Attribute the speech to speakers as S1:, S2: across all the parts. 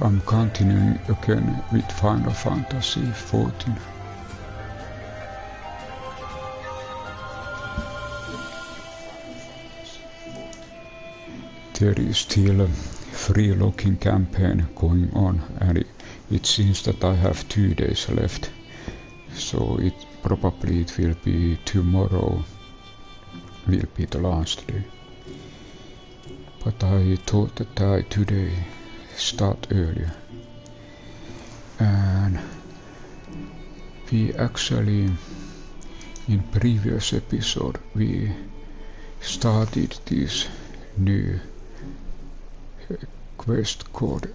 S1: I'm continuing again with Final Fantasy XIV. There is still a free login campaign going on, and it seems that I have 2 days left, so it will be tomorrow will be the last day. But I thought that I today start earlier, and we actually in previous episode we started this new quest called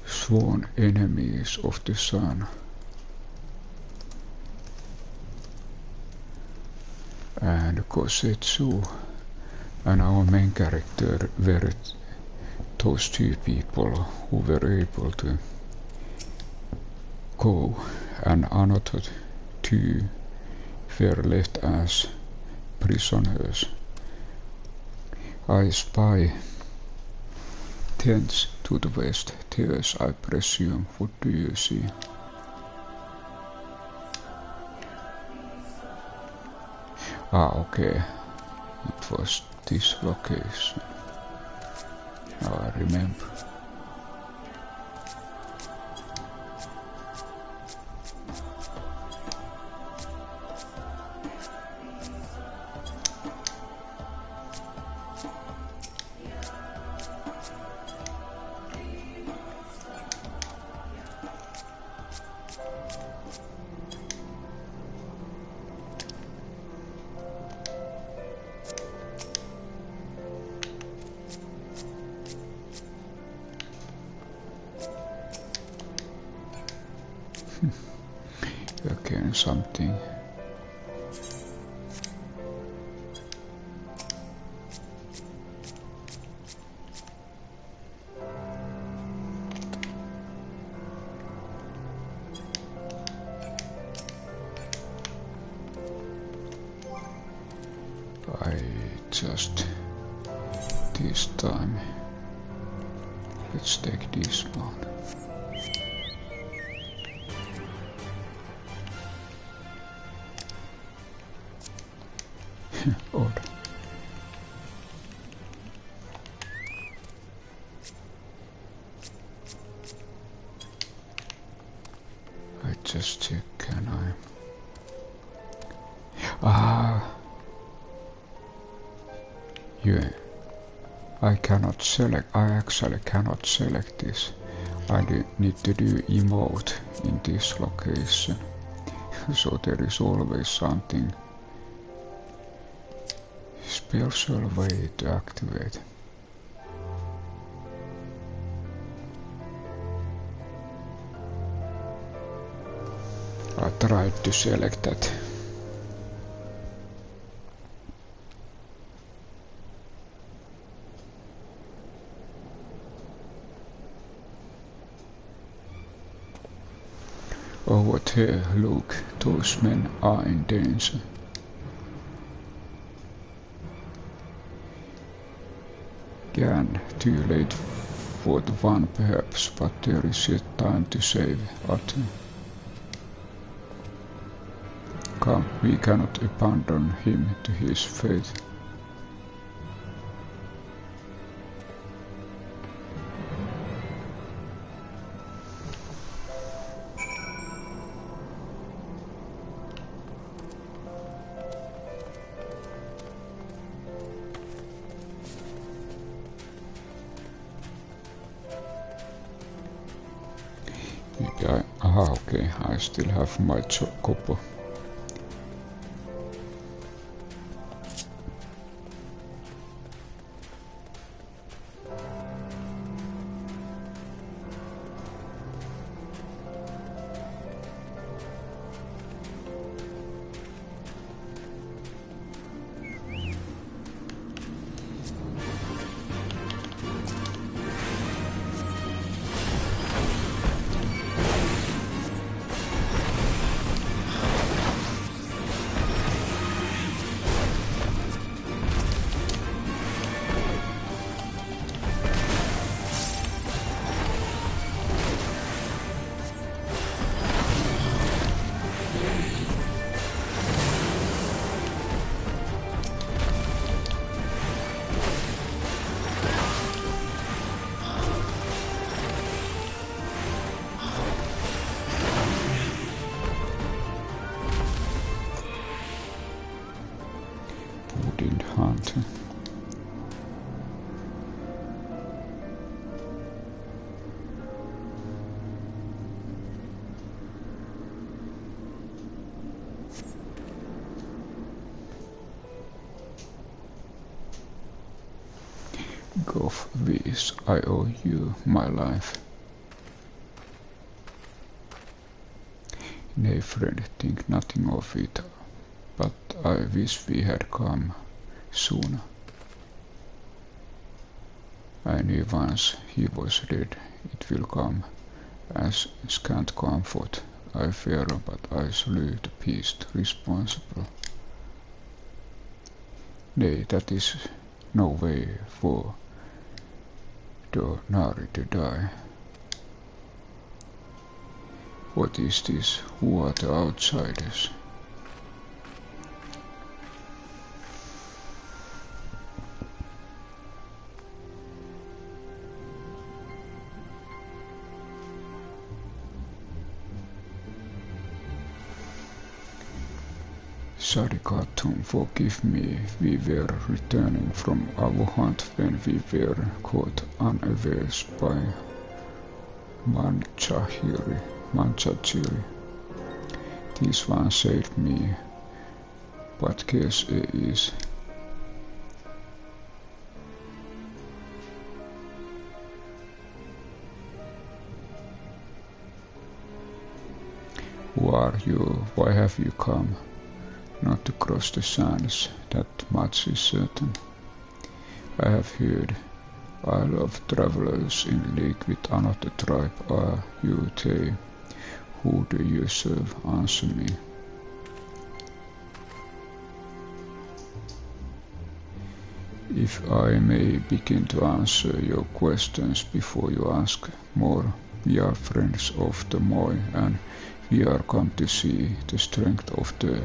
S1: Sworn Enemies of the Sun, and Kosetsu and our main character were those 2 people who were able to go, and another 2 were left as prisoners. I spy tents to the west. There's, I presume. What do you see? Okay. It was this location. Now I remember. Again, something. I just this time. Let's take this one. Odd. I just check, can I? Yeah. I cannot select, I actually cannot select this. I need to do emote in this location. So there is always something special way to activate. I tried to select that. Over there, look, those men are in danger. Again, too late for the one perhaps, but there is yet time to save Aether. Come, we cannot abandon him to his fate. Okay, I still have my copper. of this. I owe you my life. Nay, friend, think nothing of it, but I wish we had come sooner. I knew once he was dead, it will come as scant comfort, I fear, but I slew the beast responsible. Nay, that is no way for the Nari to die. What is this? Who are the outsiders? Sarikatum, forgive me, we were returning from our hunt when we were caught unawares by Manchachiri. This one saved me, but guess it is. Who are you? Why have you come? Not to cross the sands, that much is certain. I have heard. I love travelers in league with another tribe. Are you they? Who do you serve? Answer me. If I may begin to answer your questions before you ask more, we are friends of the Moi, and we are come to see the strength of the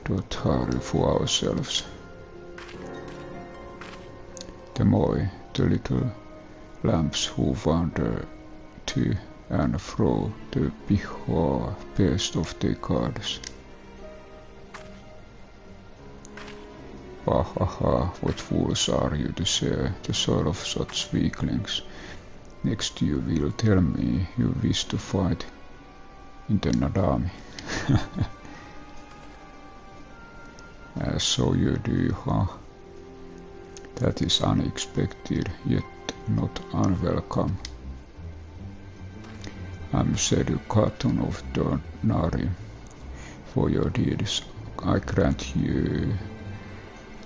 S1: Dothari for ourselves. The Moi, the little lamps who wander to and fro the behest of their gods. Ha ha ha, what fools are you to share the soul of such weaklings? Next you will tell me you wish to fight in the Naadam. So you do, huh? That is unexpected, yet not unwelcome. I'm Sarikatum of the Nari. For your deeds, I grant you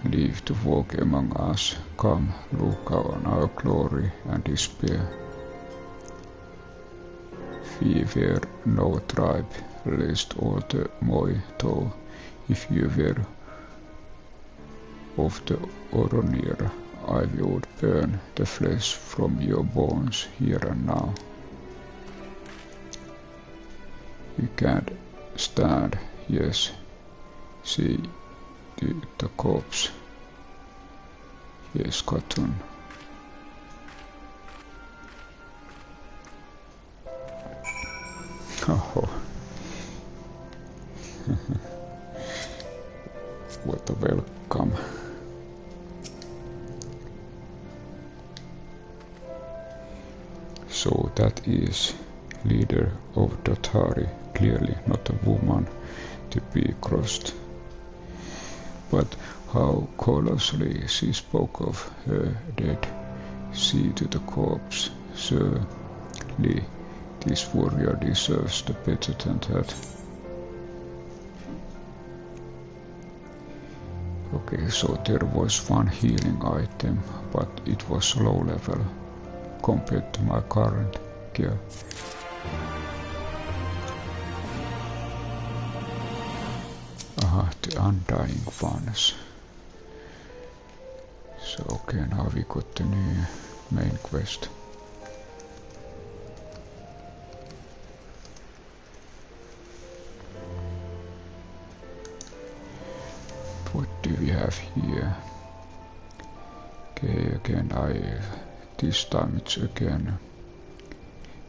S1: leave to walk among us. Come, look on our glory and despair. We were no tribe, lest all the Moi though. If you were of the Oronir, I would burn the flesh from your bones here and now. You can't stand, yes, see the corpse. Yes, Katun. Oh. What a welcome. So that is leader of Dothari, clearly not a woman to be crossed. But how colossally she spoke of her dead. See to the corpse, surely this warrior deserves the better than that. Okay, so there was one healing item, but it was low level compared to my current gear. Aha, the Undying Ones. So okay, now we got the new main quest. What do we have here? Okay, again this time it's again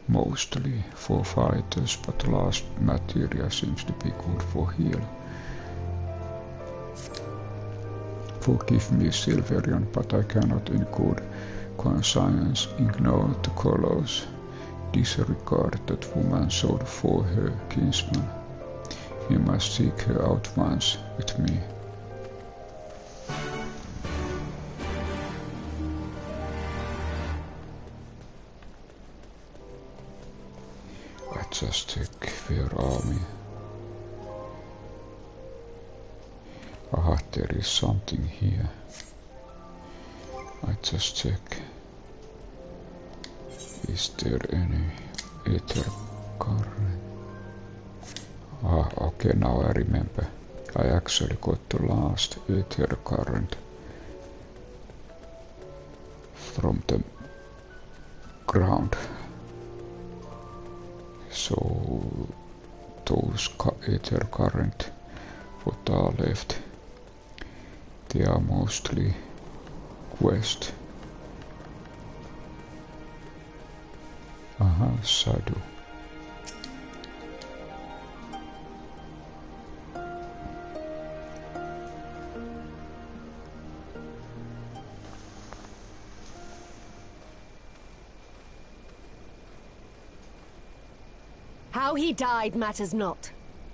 S1: mostly for fighters, but last materia seems to be good for heal. Forgive me, Silverian, but I cannot in good conscience ignore the colours disregard that woman sold for her kinsman. We must seek her out once with me. just check where are we. Aha, there is something here. I just check. Is there any aether current? Ah, okay, now I remember. I actually got the last aether current from the ground. So those aether current what are left, they are mostly quest. Aha, Sadu.
S2: How he died matters not.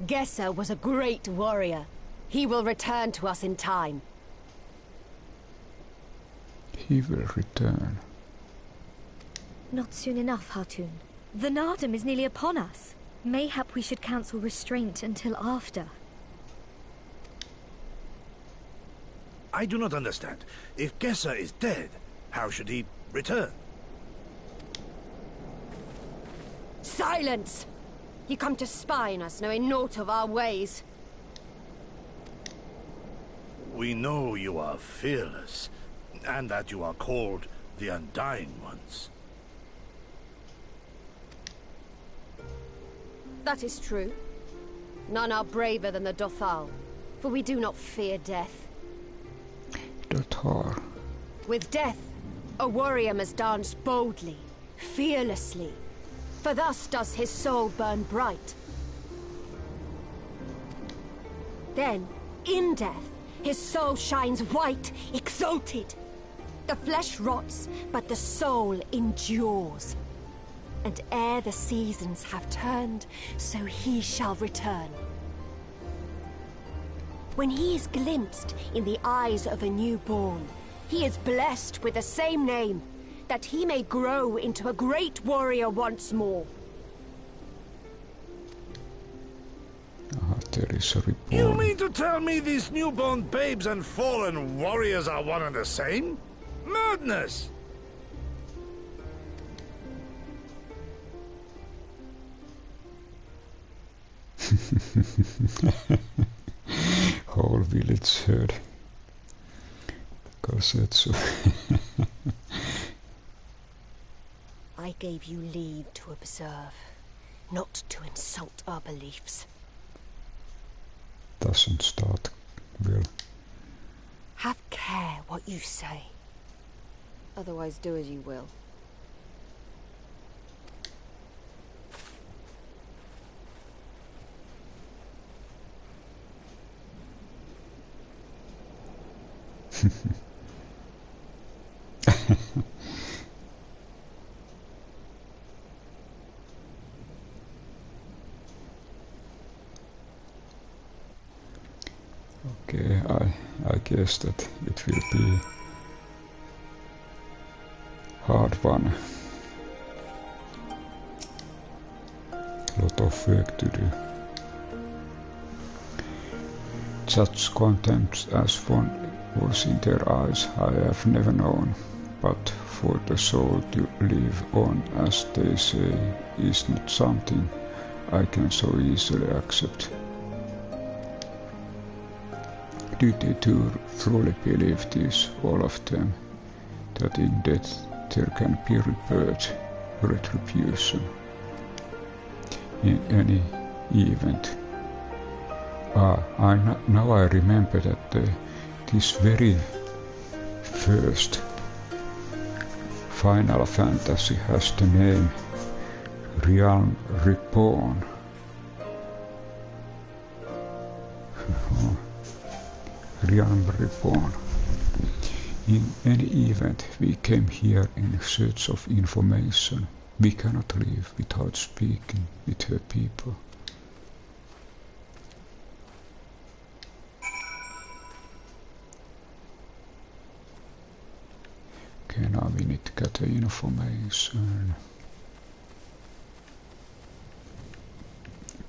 S2: Gesser was a great warrior. He will return to us in time.
S1: He will return.
S3: Not soon enough, Hatun. The Naadam is nearly upon us. Mayhap we should cancel restraint until after.
S4: I do not understand. If Gesser is dead, how should he return?
S2: Silence! You come to spy on us, knowing naught of our ways.
S4: We know you are fearless, and that you are called the Undying Ones.
S2: That is true. None are braver than the Dothal, for we do not fear death.
S1: Dothal.
S2: With death, a warrior must dance boldly, fearlessly, for thus does his soul burn bright. Then, in death, his soul shines white, exalted. The flesh rots, but the soul endures. And ere the seasons have turned, so he shall return. When he is glimpsed in the eyes of a newborn, he is blessed with the same name, that he may grow into a great warrior once more.
S1: There is a report.
S4: You mean to tell me these newborn babes and fallen warriors are one and the same? Madness!
S1: Whole village heard. Kasetsu.
S2: I gave you leave to observe, not to insult our beliefs.
S1: Doesn't start well.
S2: Have care what you say. Otherwise do as you will.
S1: Okay, I guess that it will be hard one. Lot of work to do. Such contempt as one was in their eyes I have never known, but for the soul to live on, as they say, is not something I can so easily accept. Do they truly believe this, all of them, that in death there can be rebirth, retribution, in any event? Now I remember that this very first Final Fantasy has the name Realm Reborn. Realm Reborn. In any event, we came here in search of information. We cannot leave without speaking with her people. Okay, now we need to get the information.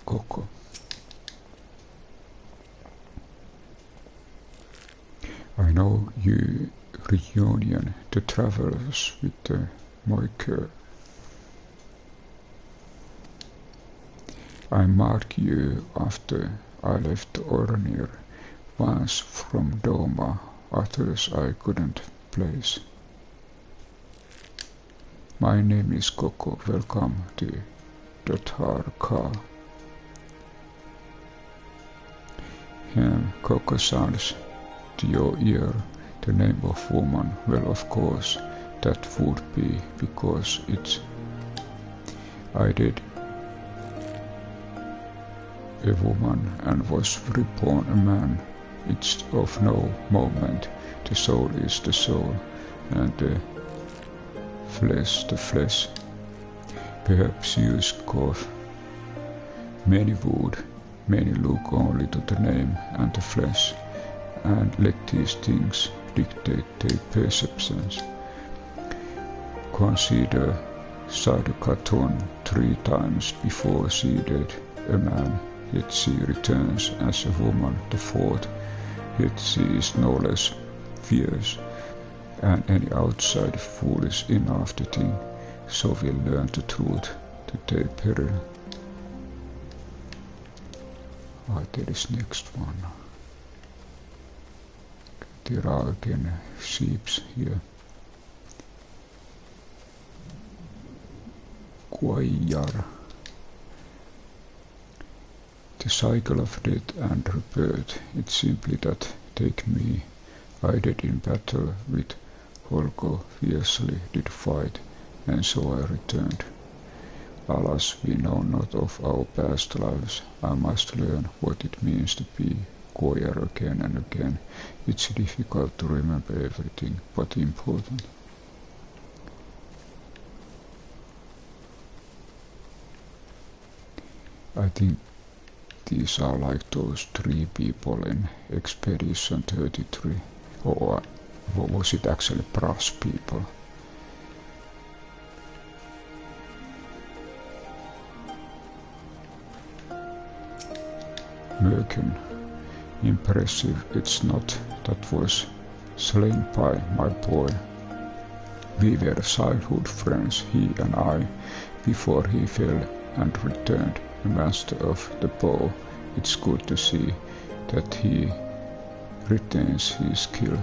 S1: Coco. I know you reunion the travelers with the Mauci. I marked you after I left Ornir, once from Doma, others I couldn't place. My name is Coco, welcome to Dothar Ka. Coco sounds to your ear the name of woman. Well, of course, that would be because it's I did a woman and was reborn a man. It's of no moment. The soul is the soul, and the flesh. Perhaps you scoff. Many would, many look only to the name and the flesh, and let these things dictate their perceptions. Consider Sadakaton 3 times before she did a man, yet she returns as a woman the 4th, yet she is no less fierce, and any outside fool is enough to think, so will learn the truth to their peril. There is next one. There are again sheeps here. Quayar. The cycle of death and rebirth, it's simply that take me. I did in battle with Holgo, fiercely did fight, and so I returned. Alas, we know not of our past lives. I must learn what it means to be Quayar again and again. It's difficult to remember everything, but important. I think these are like those 3 people in Expedition 33, or was it actually brass people? Merkin. Impressive, it's not. That was slain by my boy. We were childhood friends, he and I, before he fell and returned a master of the bow. It's good to see that he retains his skill.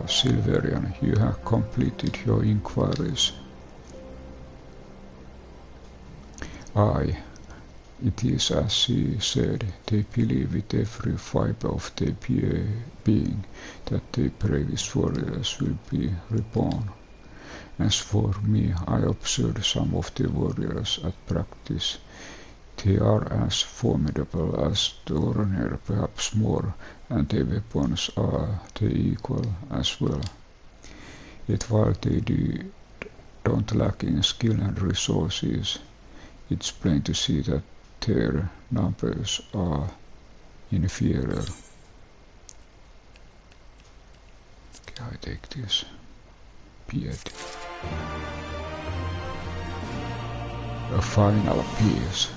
S1: Silverian, you have completed your inquiries. Aye, it is as she said, they believe with every fibre of their being that their bravest warriors will be reborn. As for me, I observed some of the warriors at practice. They are as formidable as the Ornir, perhaps more, and their weapons are the equal as well. Yet while they don't lack in skill and resources, it's plain to see that their numbers are inferior. Okay, I take this beard. A final piece.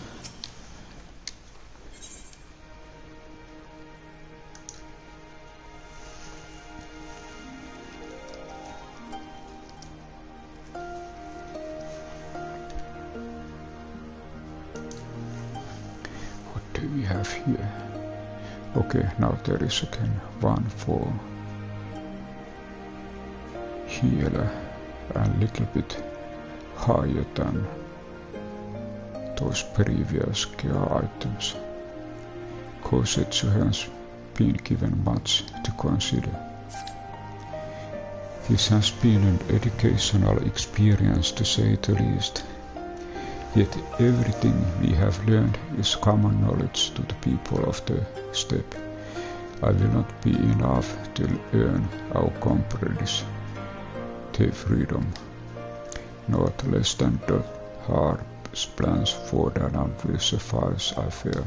S1: We have here. Okay, now there is again one for healer, a little bit higher than those previous gear items. Kosetsu has been given much to consider. This has been an educational experience to say the least. Yet everything we have learned is common knowledge to the people of the steppe. I will not be enough to earn our comrades their freedom, not less than the harp's plans for Naadam will suffice, I fear.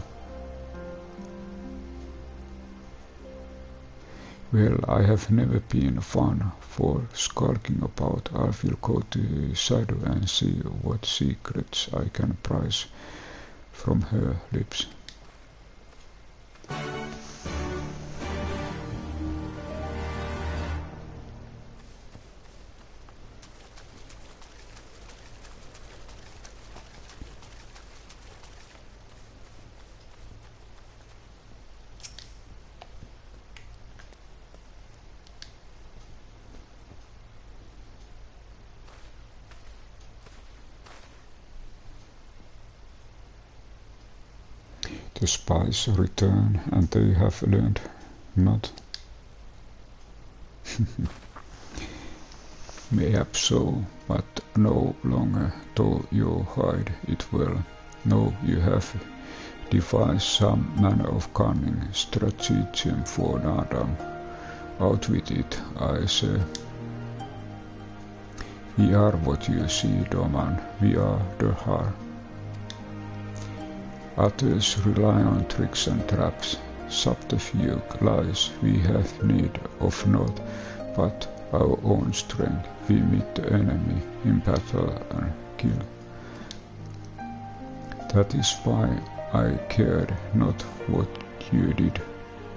S1: Well, I have never been fun for skulking about. I will go to the shadow and see what secrets I can prise from her lips. The spies return, and they have learned not. Mayhap so, but no longer, though you hide it well. No, you have devised some manner of cunning stratagem for Naadam. Out with it, I say. We are what you see, Doman. We are the heart. Others rely on tricks and traps, subterfuge, lies. We have need of naught but our own strength. We meet the enemy in battle and kill. That is why I cared not what you did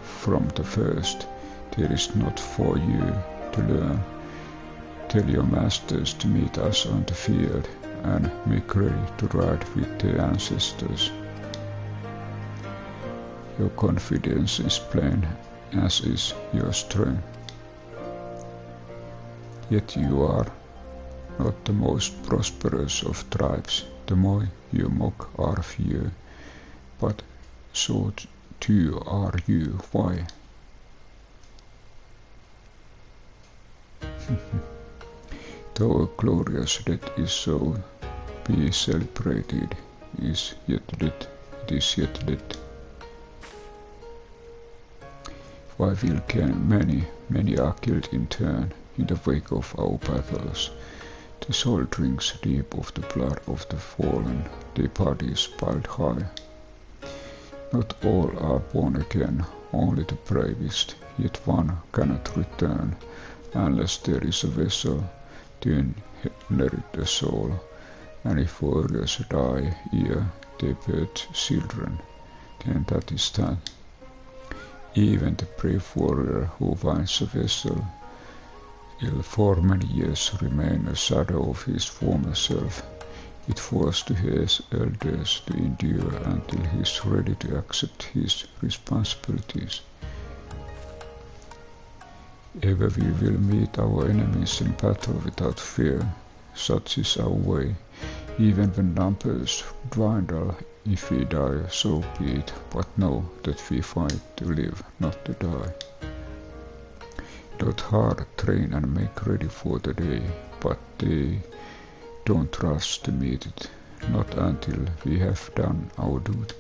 S1: from the first. There is not for you to learn. Tell your masters to meet us on the field and make ready to ride with their ancestors. Your confidence is plain, as is your strength. Yet you are not the most prosperous of tribes. The more you mock are few, but so too are you. Why? Though a glorious death is so be celebrated, it is yet lit. Why will many are killed in turn in the wake of our battles? The soul drinks deep of the blood of the fallen, their bodies piled high. Not all are born again, only the bravest, yet one cannot return unless there is a vessel to inherit the soul, and if warriors die ere they birth children, then that is that. Even the brave warrior who finds a vessel will for many years remain a shadow of his former self. It falls to his elders to endure until he is ready to accept his responsibilities. Ever we will meet our enemies in battle without fear. Such is our way. Even when numbers dwindle, if we die, so be it, but know that we fight to live, not to die. Not hard, train and make ready for the day, but they don't rush to meet it, not until we have done our duty.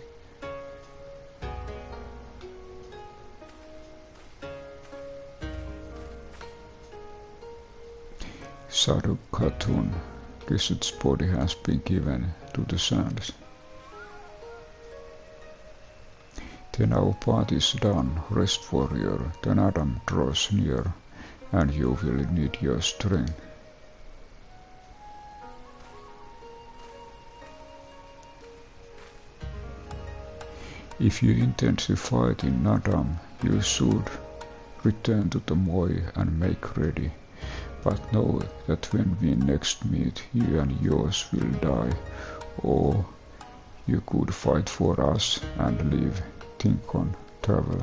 S1: Sadhu Khatun, Lizard's body has been given to the sands. Then our part is done, rest warrior, the Naadam draws near, and you will need your strength. If you intend to fight in Naadam, you should return to the Moi and make ready. But know that when we next meet, you and yours will die, or you could fight for us and live. Think on travel.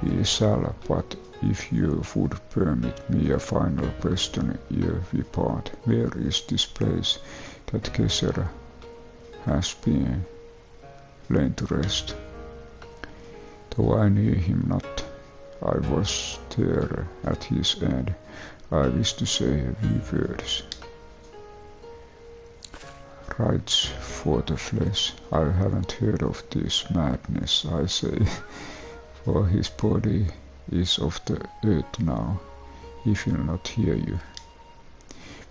S1: We shall, but if you would permit me a final question ere we part, where is this place that Kesser has been lain to rest? Though I knew him not, I was there at his end. I wish to say a few words. rights for the flesh. I haven't heard of this madness, I say, for his body is of the earth now. He will not hear you.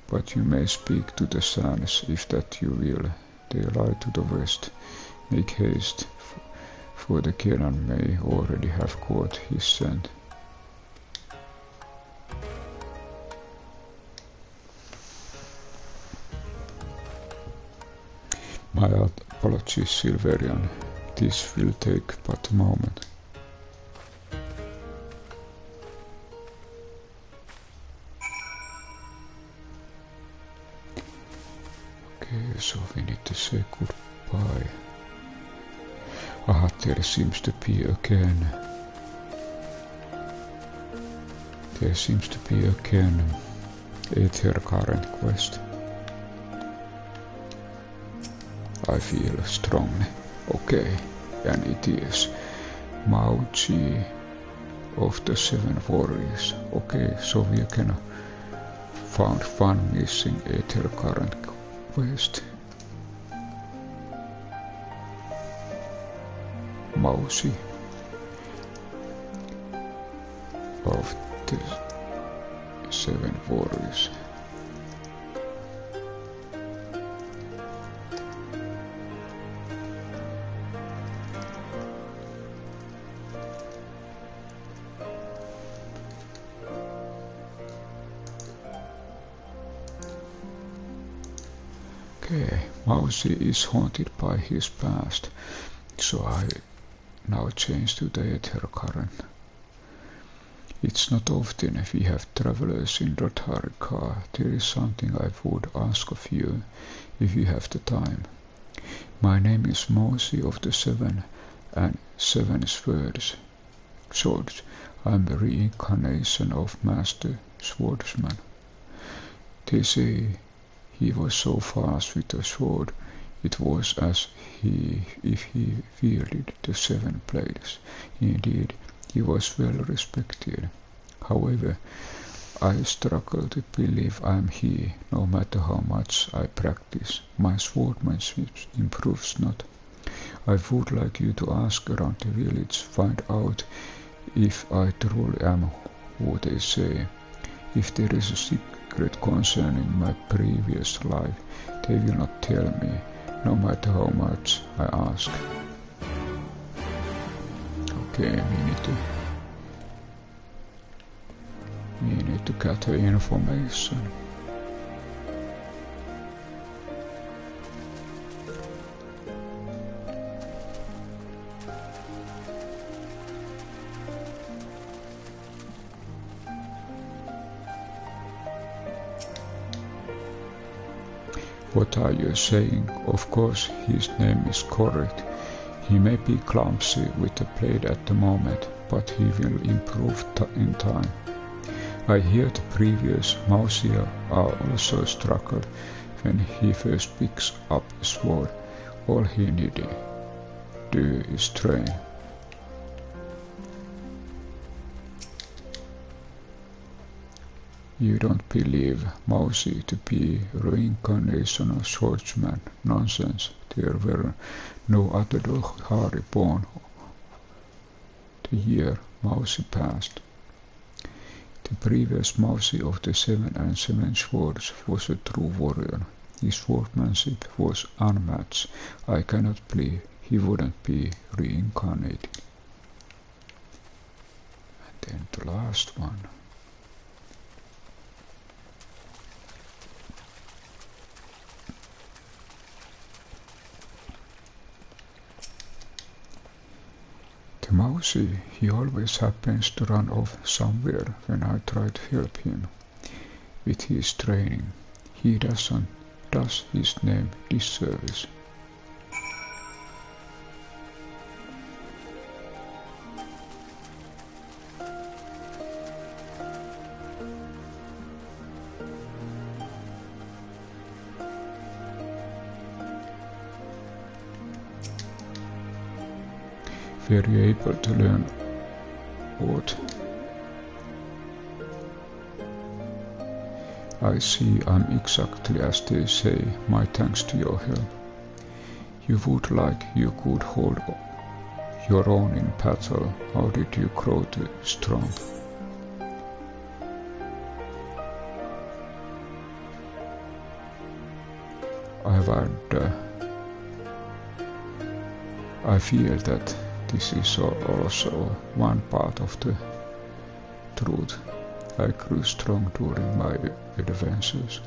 S1: But you may speak to the sands, if that you will. They lie to the west. Make haste, for the Kenan may already have caught his scent. My apologies, Silverian. This will take but a moment. Okay, so we need to say goodbye. Ah, there seems to be again. There seems to be again aether current quest. I feel strongly. Okay, and it is Mauci of the 7 warriors. Okay, so we can found one missing aether current quest. Mauci of the 7 warriors. Okay, Mauci is haunted by his past, so I now change to the aether current. It's not often we have travelers in Rodharika. There is something I would ask of you, if you have the time. My name is Mauci of the 7 and 7 swords. I am the reincarnation of Master Swordsman. They say he was so fast with the sword, it was as if he wielded the 7 blades. Indeed, he was well respected. However, I struggle to believe I am he, no matter how much I practice. My swordsmanship improves not. I would like you to ask around the village, find out if I truly am who they say. If there is a secret concerning my previous life, they will not tell me, no matter how much I ask. Okay, we need to gather information. What are you saying? Of course, his name is correct. He may be clumsy with the blade at the moment, but he will improve in time. I hear the previous Mauci are also struggled when he first picks up a sword. All he needed do is train. You don't believe Mauci to be reincarnation of swordsman? Nonsense. There were no other Dohari born the year Mauci passed. The previous Mauci of the 7 and 7 swords was a true warrior. His swordsmanship was unmatched. I cannot believe he wouldn't be reincarnated. And then the last one. The Mauci, he always happens to run off somewhere when I try to help him with his training. He does his name disservice. Were you able to learn what? I see I'm exactly as they say, my thanks to your help. You would like you could hold your own in battle. How did you grow to strong? I feel that this is also one part of the truth. I grew strong during my adventures.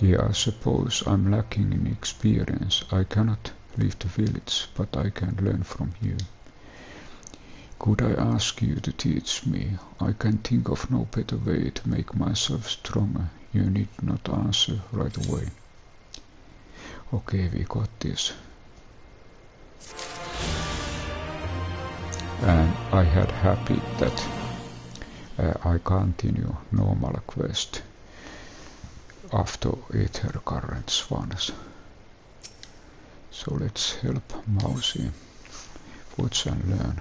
S1: Yeah, I suppose I'm lacking in experience. I cannot leave the village, but I can learn from you. Could I ask you to teach me? I can think of no better way to make myself stronger. You need not answer right away. Okay, we got this. And I had happy that I continue normal quest after aether currents ones. So let's help Mauci. Watch and learn.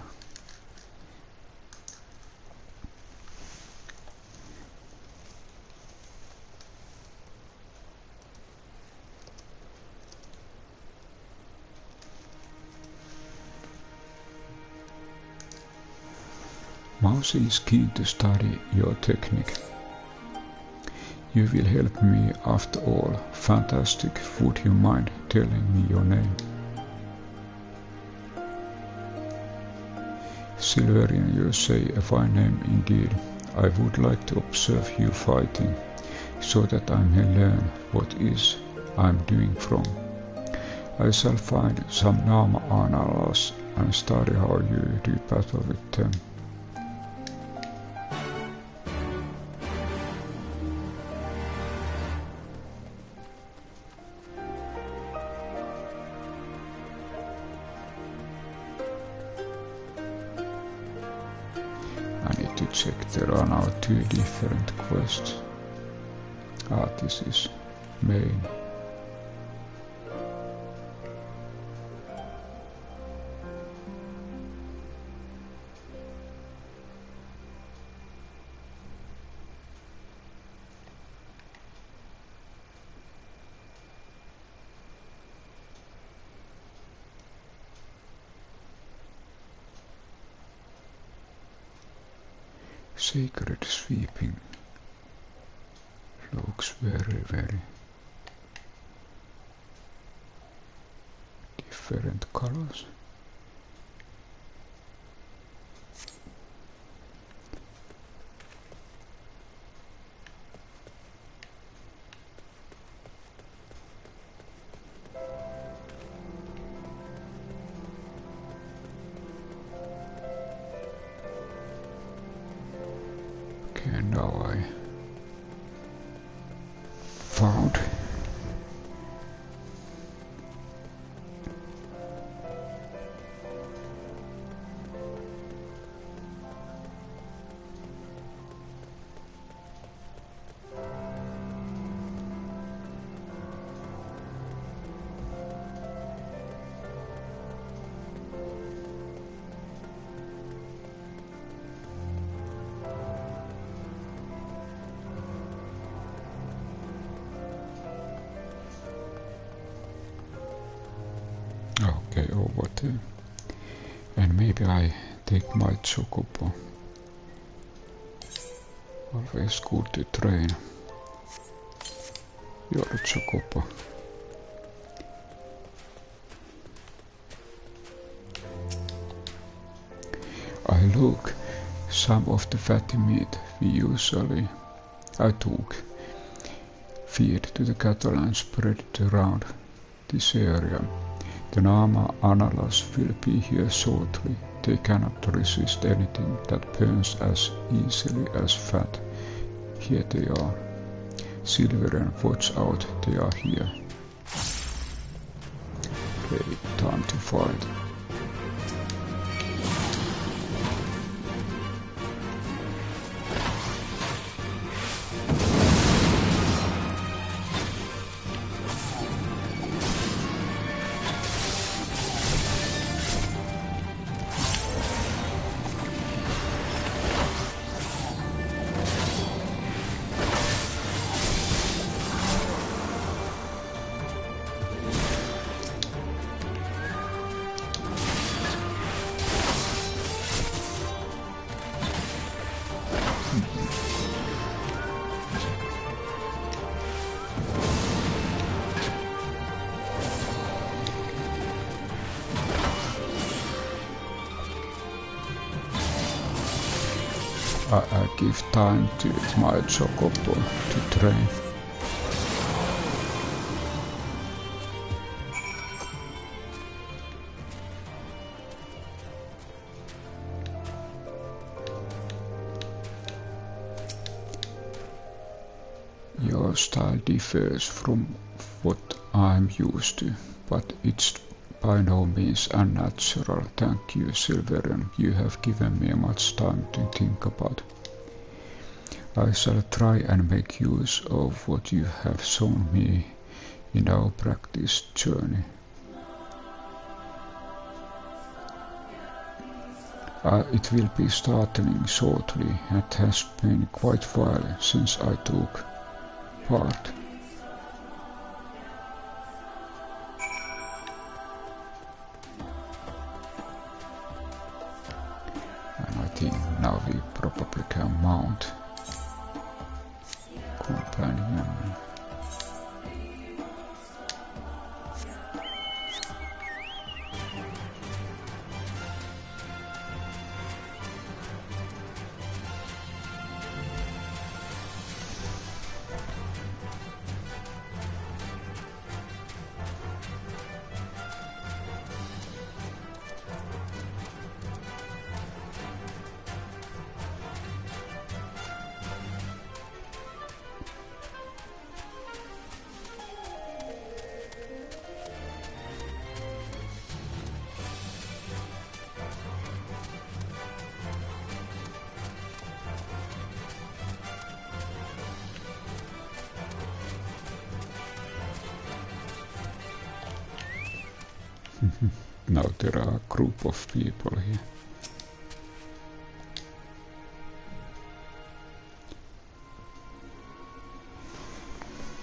S1: Mauci is keen to study your technique. You will help me after all. Fantastic. Would you mind telling me your name? Silverian, you say a fine name indeed. I would like to observe you fighting, so that I may learn what is I'm doing wrong. I shall find some Naadam analysts and study how you do battle with them. I need to check, there are now 2 different quests. This is main. Sacred sweeping looks very different colors. Okay, now I found okay, over there. And maybe I take my chocobo. Always good to train your chocobo. I look some of the fatty meat I took, feed to the cattle and spread it around this area. The Naadam analysts will be here shortly. They cannot resist anything that burns as easily as fat. Here they are. Silverian, watch out, they are here. Okay, time to fight. I give time to my chocobo to train. Your style differs from what I'm used to, but it's by no means unnatural. Thank you, Silverian. You have given me much time to think about. I shall try and make use of what you have shown me in our practice journey. It will be starting shortly. It has been quite a while since I took part. And I think now we probably can mount companion. Now there are a group of people here.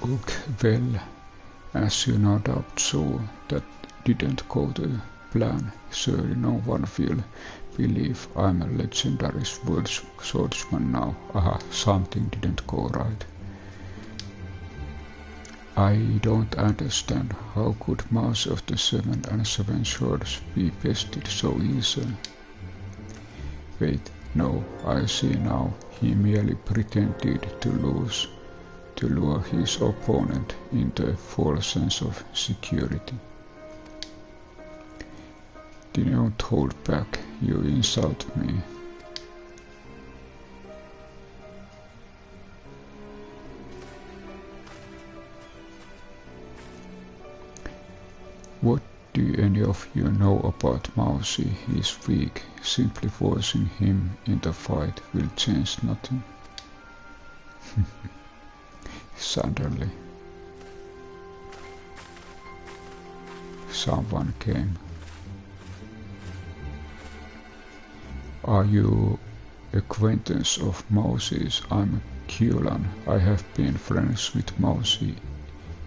S1: Okay, well, as you no doubt saw, that didn't go to plan. Surely no one will believe I'm a legendary swordsman now. Aha, something didn't go right. I don't understand how could Mauci of the 7 and 7 swords be bested so easily. Wait, no, I see now. He merely pretended to lose to lure his opponent into a false sense of security. Don't hold back, you insult me. What do any of you know about Mauci? He is weak. Simply forcing him in the fight will change nothing. Suddenly, someone came. Are you acquaintance of Mauci's? I'm Kulan. I have been friends with Mauci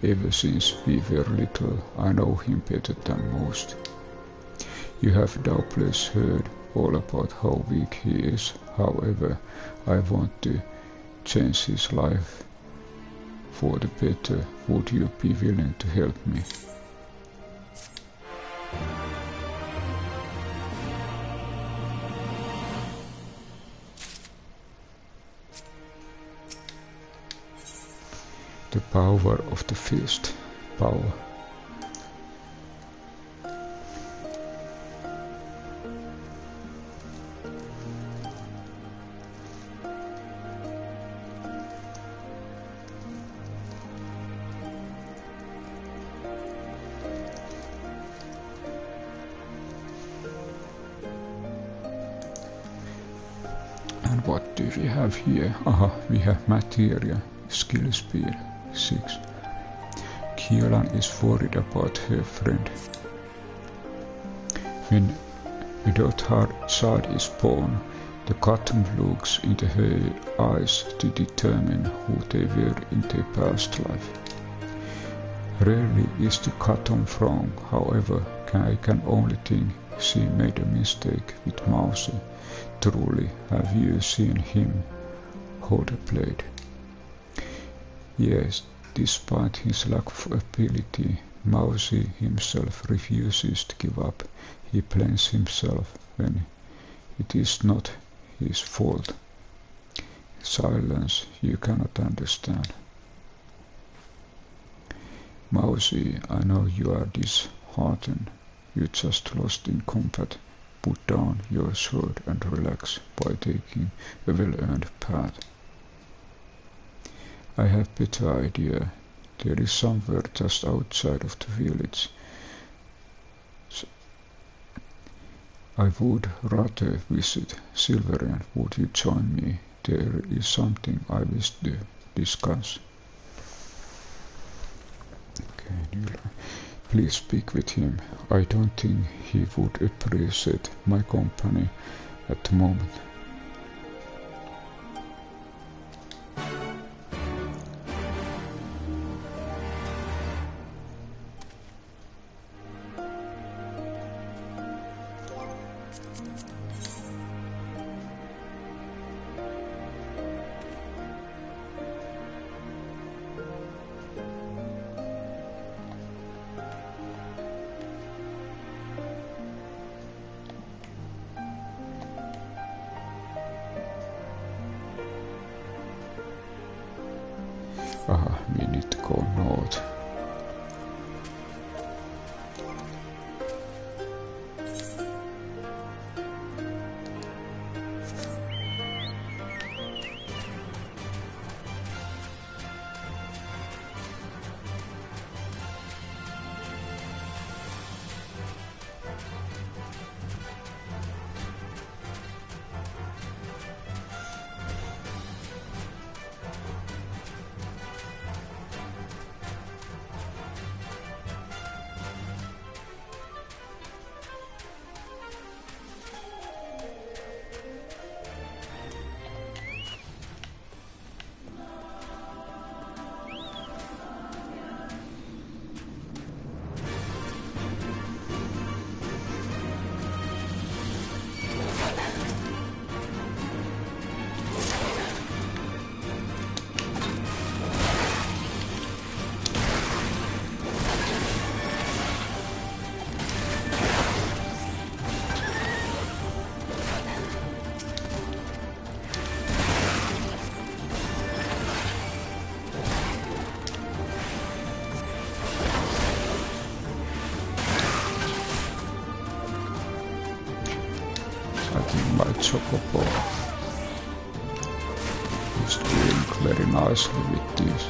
S1: ever since we were little. I know him better than most. You have doubtless heard all about how weak he is. However, I want to change his life for the better. Would you be willing to help me? The power of the fist. Power. And what do we have here? Aha, we have materia, skill speed, 6. Kulan is worried about her friend. When a daughter child is born, the Katum looks into her eyes to determine who they were in their past life. Rarely is the Katum wrong, however, I can only think she made a mistake with Mauci. Truly, have you seen him hold a blade? Yes, despite his lack of ability, Mauci himself refuses to give up. He blames himself when it is not his fault. Silence you cannot understand. Mauci, I know you are disheartened. You just lost in combat. Put down your sword and relax by taking a well-earned path. I have a better idea. There is somewhere just outside of the village. I would rather visit Silverian. Would you join me? There is something I wish to discuss. Okay, please speak with him. I don't think he would appreciate my company at the moment. Aha, we need to go north. I think my chocobo is doing very nicely with this.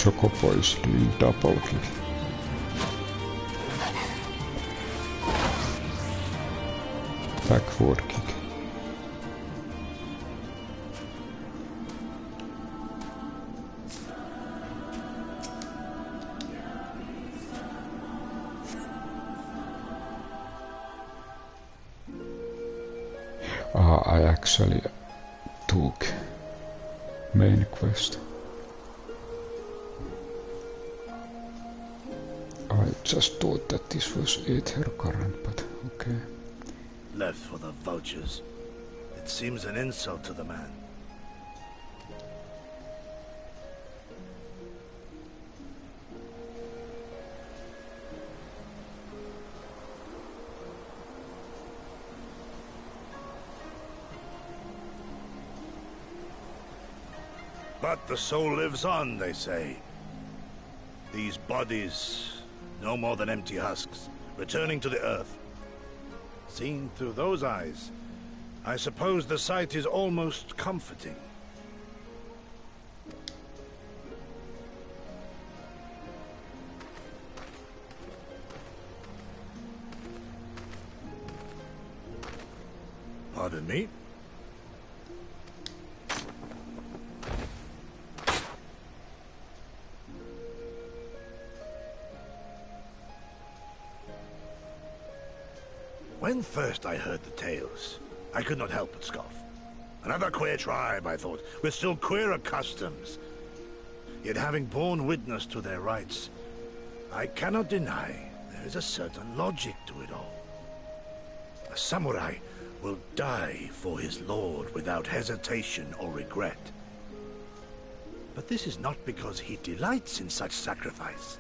S1: Chocobo is doing double kick. Backward kick. I actually took main quest. I just thought that this was aether current, but okay.
S4: Left for the vultures. It seems an insult to the man. But the soul lives on, they say. These bodies, no more than empty husks, returning to the earth. Seen through those eyes, I suppose the sight is almost comforting. Pardon me? When first I heard the tales, I could not help but scoff. Another queer tribe, I thought, with still queerer customs. Yet having borne witness to their rites, I cannot deny there is a certain logic to it all. A samurai will die for his lord without hesitation or regret. But this is not because he delights in such sacrifice.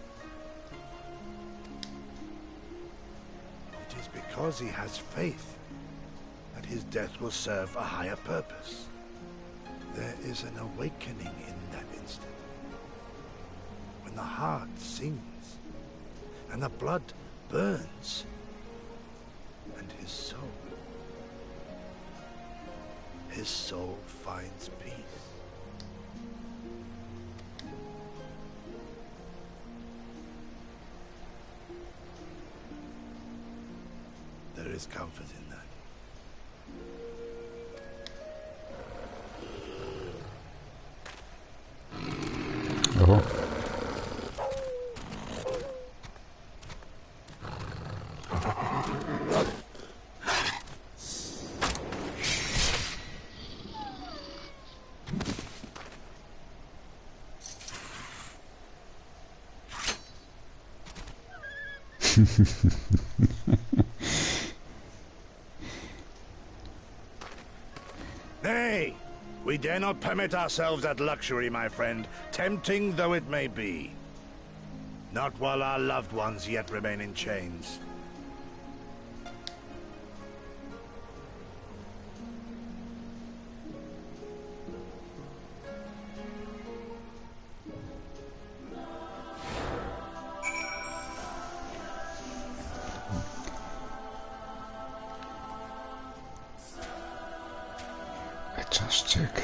S4: It is because he has faith that his death will serve a higher purpose. There is an awakening in that instant. When the heart sings, and the blood burns, and his soul finds peace. There is comfort in that.
S1: Oho.
S4: Nay! We dare not permit ourselves that luxury, my friend, tempting though it may be. Not while our loved ones yet remain in chains.
S1: Just check.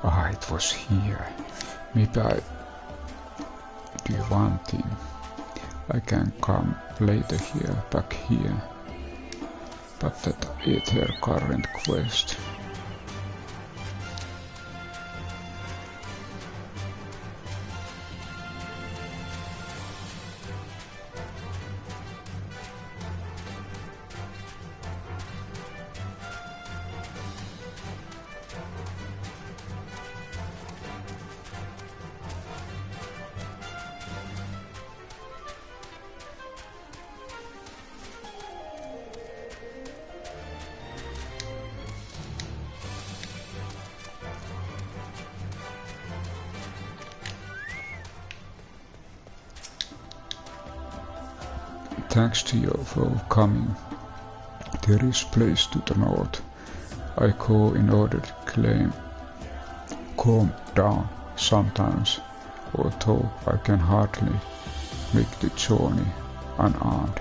S1: Ah, it was here. Maybe I do one thing. I can come later here, back here. But that aether current quest. Thanks to you for coming. There is place to the north. I go in order to calm down sometimes, although I can hardly make the journey unarmed.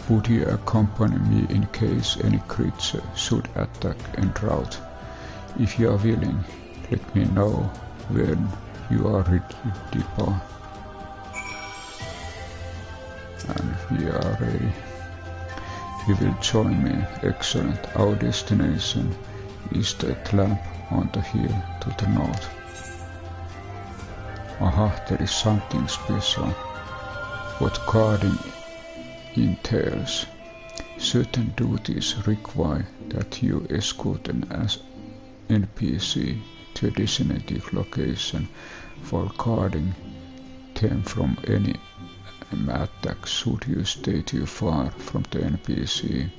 S1: Would you accompany me in case any creature should attack en route? If you are willing, let me know when you are ready to depart. And we are ready. You will join me. Excellent. Our destination is that lamp on the hill to the north. Aha, there is something special. What guarding entails. Certain duties require that you escort an NPC to a designated location for guarding them from any attack. Should you stay too far from the NPC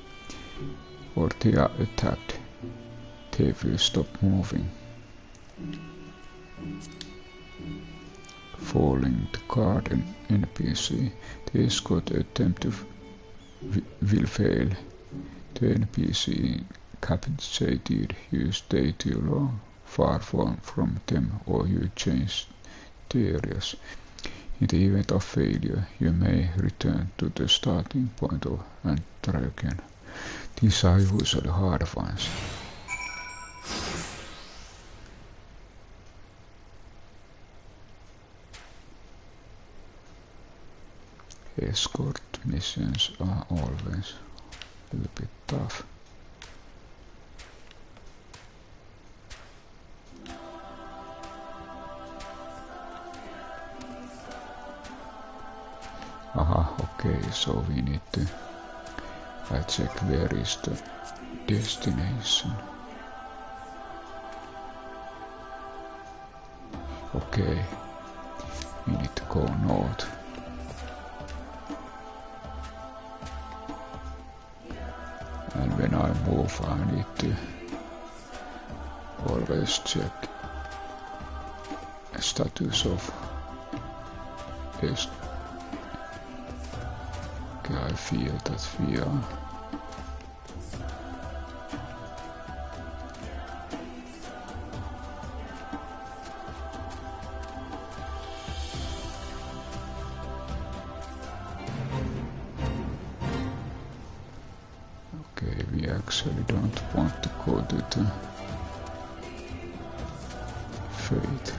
S1: or they are attacked, they will stop moving. Following the guard and NPC, the escort attempt will fail. The NPC capitulated, you stay too long, far from them, or you change the areas. In the event of failure, you may return to the starting point and try again. These are usually hard ones. Escort missions are always a little bit tough. Aha, okay, so we need to check where is the destination. Okay, we need to go north. when I move I need to always check status of this. Okay, I feel that we are okay, we actually don't want to go to the fate.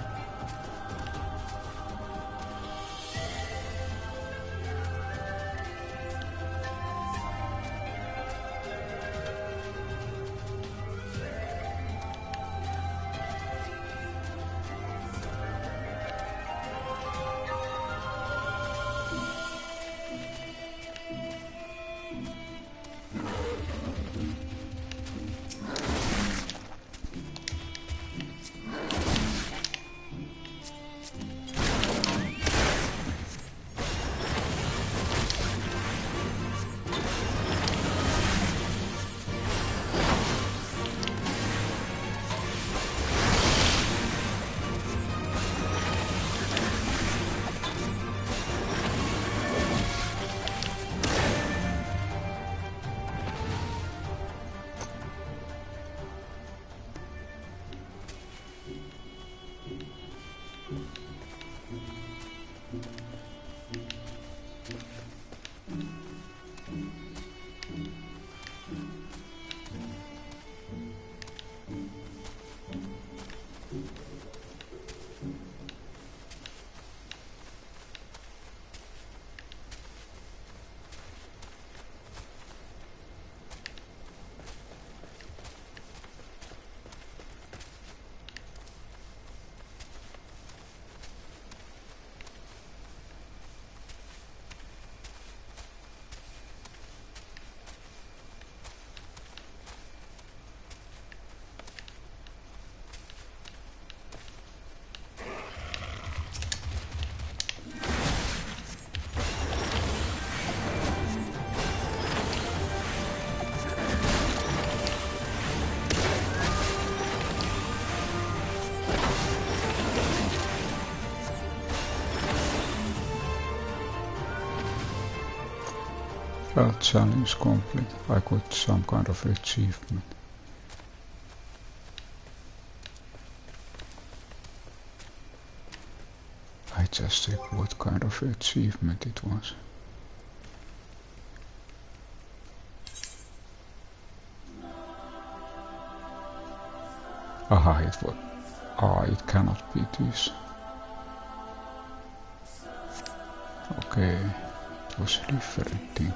S1: Well, challenge complete. I got some kind of achievement. I just check what kind of achievement it was. Aha, it was. Ah, it cannot be this. Okay, it was a different thing.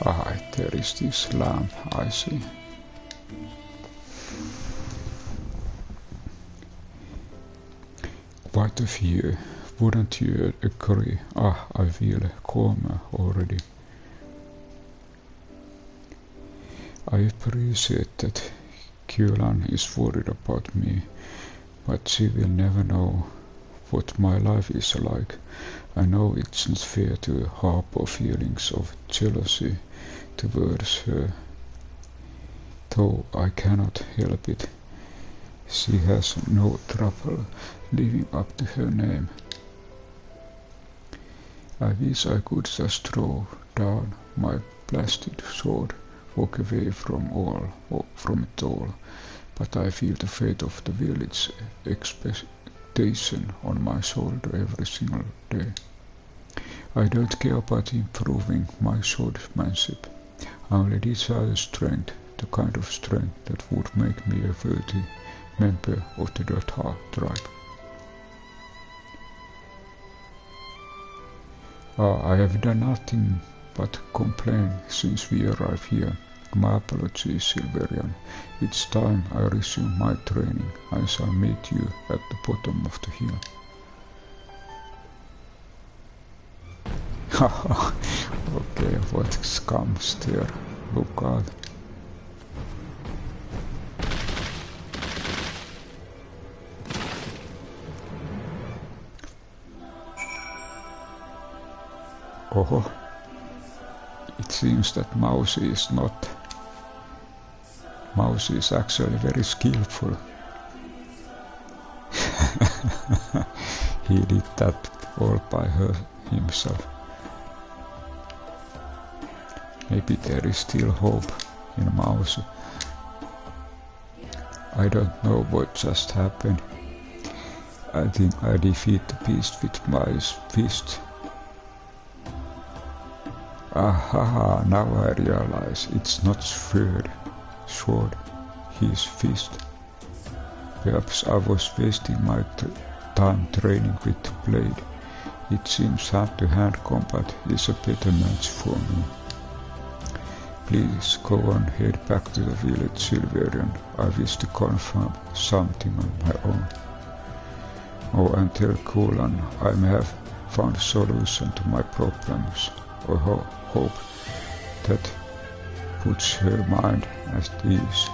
S1: Alright, there is this lamp, I see. Quite a few, wouldn't you agree? Ah, I feel calmer already. I appreciate that Kulan is worried about me, but she will never know what my life is like. I know it's not fair to harbor feelings of jealousy towards her, though I cannot help it. She has no trouble living up to her name. I wish I could just throw down my blasted sword, walk away from it all, but I feel the fate of the village expectation on my shoulder every single day. I don't care about improving my swordsmanship. I only desire strength, the kind of strength that would make me a worthy member of the Dotha tribe. I have done nothing but complain since we arrived here. My apologies, Silverian. It's time I resume my training. I shall meet you at the bottom of the hill. Haha, okay, what comes there? Look out. Oh, it seems that Mauci is not. Mauci is actually very skillful. He did that all by himself. Maybe there is still hope in Mauci. I don't know what just happened. I think I defeat the beast with my fist. Aha, now I realize it's not sword, his fist. Perhaps I was wasting my time training with the blade. It seems hand-to-hand combat is a better match for me. Please go on, head back to the village, Silverian. I wish to confirm something on my own. Oh, and tell Kulan I may have found a solution to my problems, or hope that puts her mind at ease.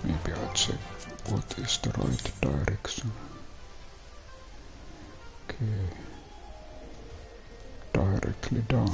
S1: Maybe I'll check what is the right direction. Okay, directly down.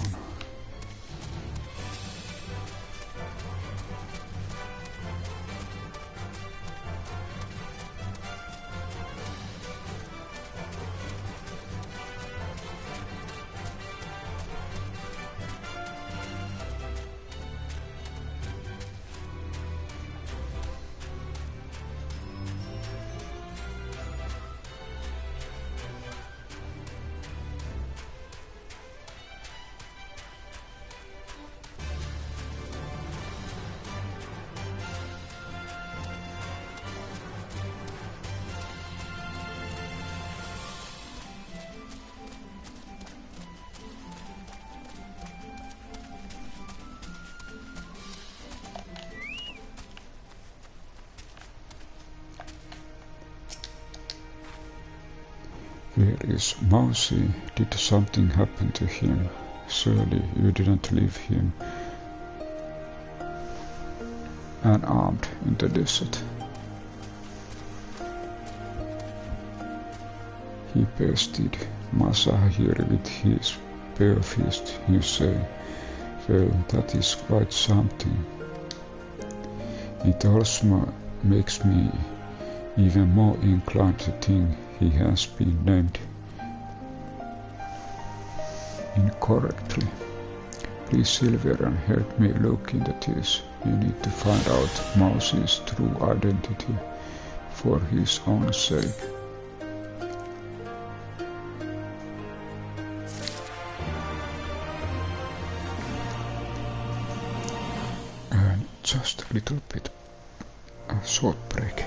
S1: Where is Mauci? Did something happen to him? Surely you didn't leave him unarmed in the desert. He bested Masahir with his bare fist, you say. Well, that is quite something. It also makes me even more inclined to think he has been named incorrectly. Please, Silverian, help me look into this. We need to find out Mauci's true identity for his own sake. And just a little bit a short break.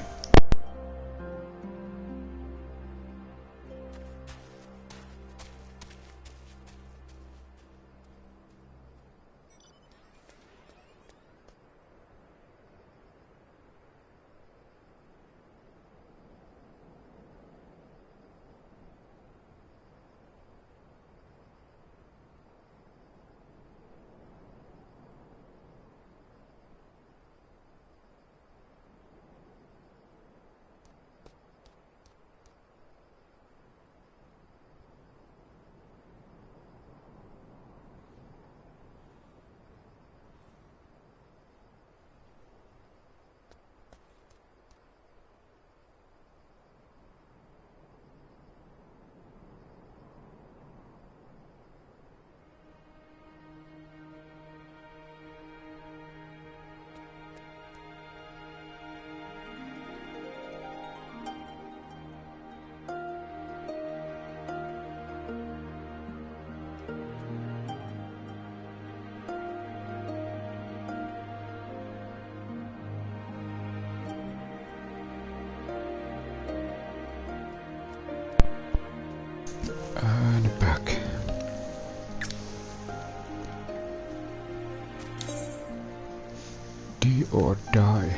S1: or die.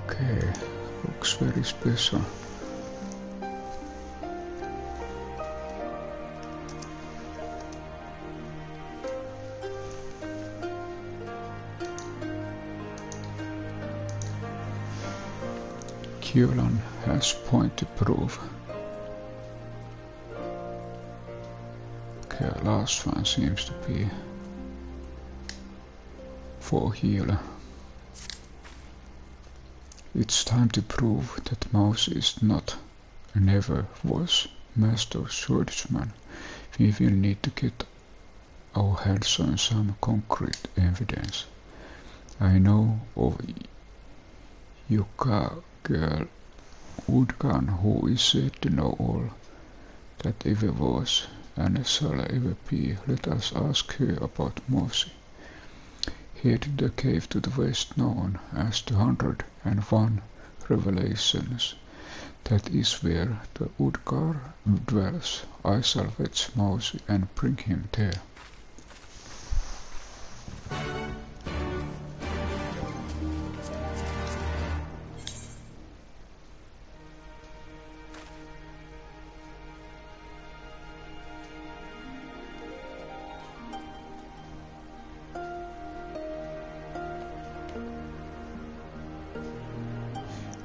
S1: Okay, looks very special. Kiolan has point to prove. Okay, last one seems to be for healer. It's time to prove that Mauci is not, and never was, master swordsman. We will need to get our hands on some concrete evidence. I know of Yuka girl Woodgun who is said to know all that ever was and shall ever be. Let us ask her about Mauci. Head to the cave to the west known as the 101 Revelations. That is where the Woodgar dwells. I shall fetch Mauci and bring him there.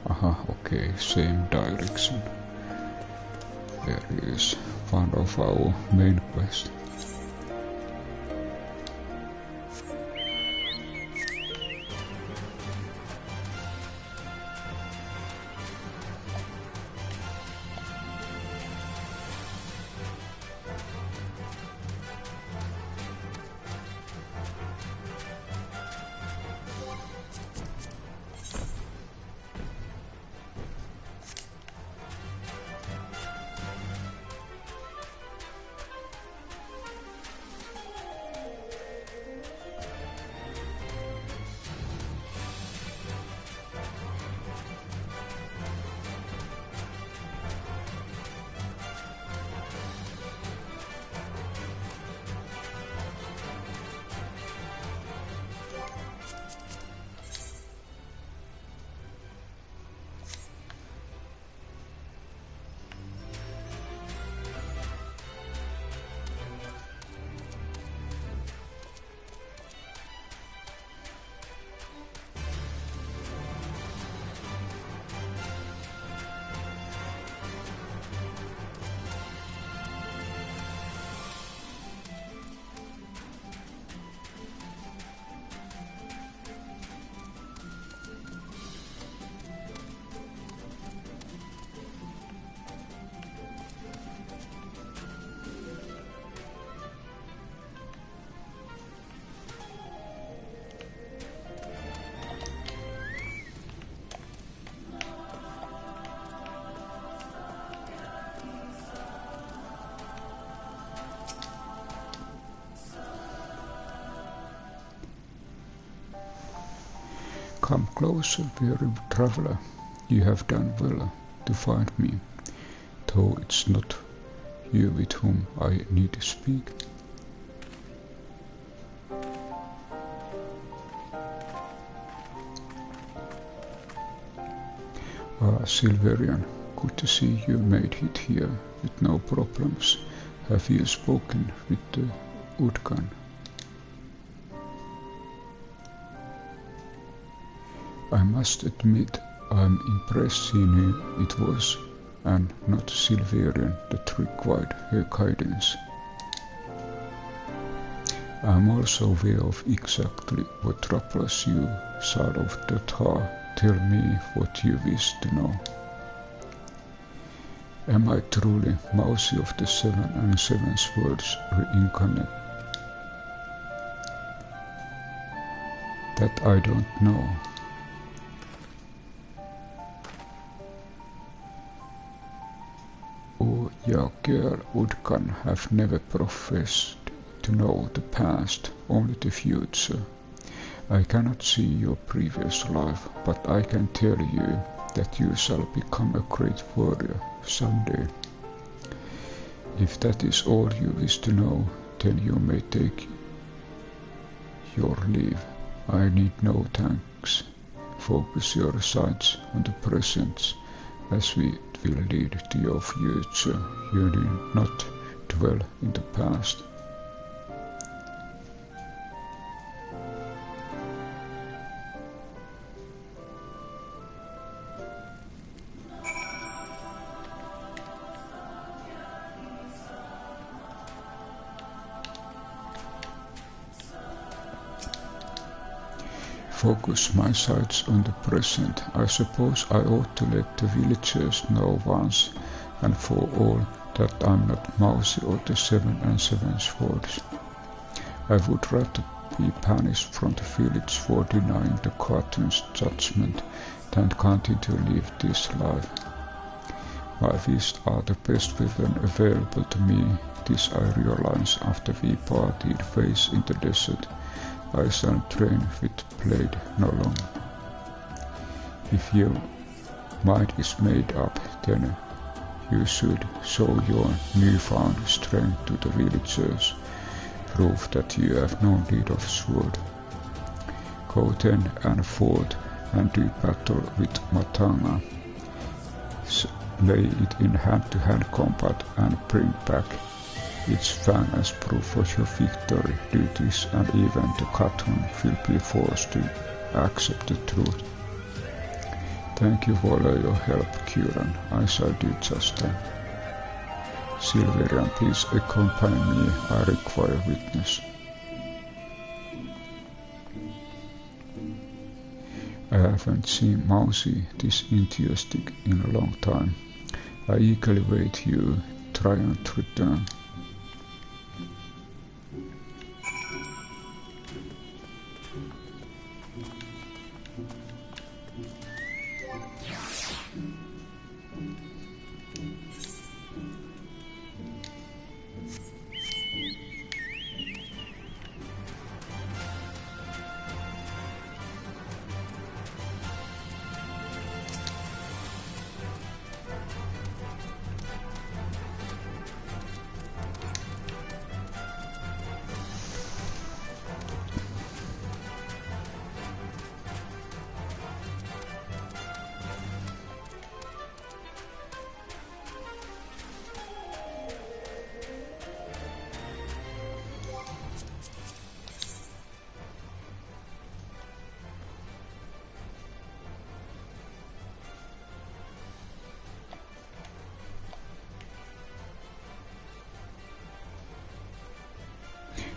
S1: Aha, okay, same direction. There is one of our main quests. Come closer, weary traveler. You have done well to find me, though it's not you with whom I need to speak. Silverian, good to see you made it here with no problems. Have you spoken with the Woodgun? I must admit I'm impressed he knew it was, and not Silverian, that required her guidance. I'm also aware of exactly what troubles you, Sard of the Tar. Tell me what you wish to know. Am I truly Mauci of the 7 and 7 Worlds reincarnate? That I don't know. Oh, your girl Woodgun have never professed to know the past, only the future. I cannot see your previous life, but I can tell you that you shall become a great warrior someday. If that is all you wish to know, then you may take your leave. I need no thanks. Focus your sights on the present, as it will lead to your future. You need not dwell in the past. Focus my sights on the present. I suppose I ought to let the villagers know once and for all that I'm not Mauci or the 7 and 7 swords. I would rather be banished from the village for denying the cartoon's judgment than continue to live this life. My fists are the best weapon available to me. This I realize after we parted ways in the desert. I shall train with blade no longer. If your mind is made up, then you should show your newfound strength to the villagers. Prove that you have no need of sword. Go then and forth and do battle with Matanga. Lay it in hand-to-hand combat and bring back its fang as proof of your victory. Do this and even the cartoon will be forced to accept the truth. Thank you for your help, Kieran. I shall do just that. Silverian, please accompany me. I require witness. I haven't seen Mauci this enthusiastic in a long time. I eagerly wait your triumphant return.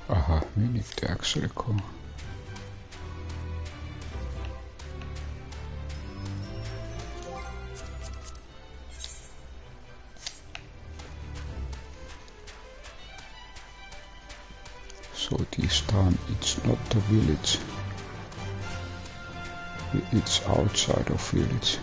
S1: Aha, we need to actually go. So this time it's not the village. It's outside of village.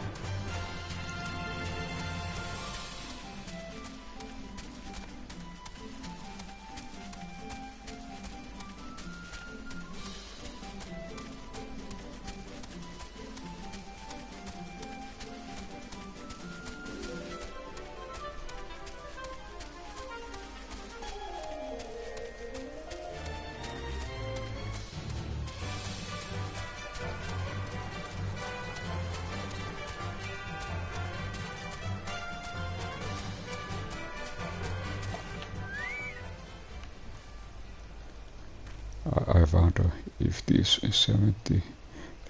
S1: I wonder if this is 70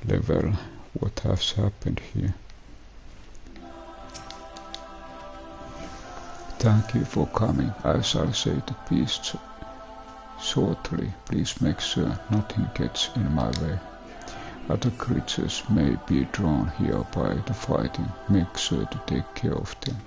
S1: level, what has happened here. Thank you for coming. I shall say the beast shortly. Please make sure nothing gets in my way. Other creatures may be drawn here by the fighting. Make sure to take care of them.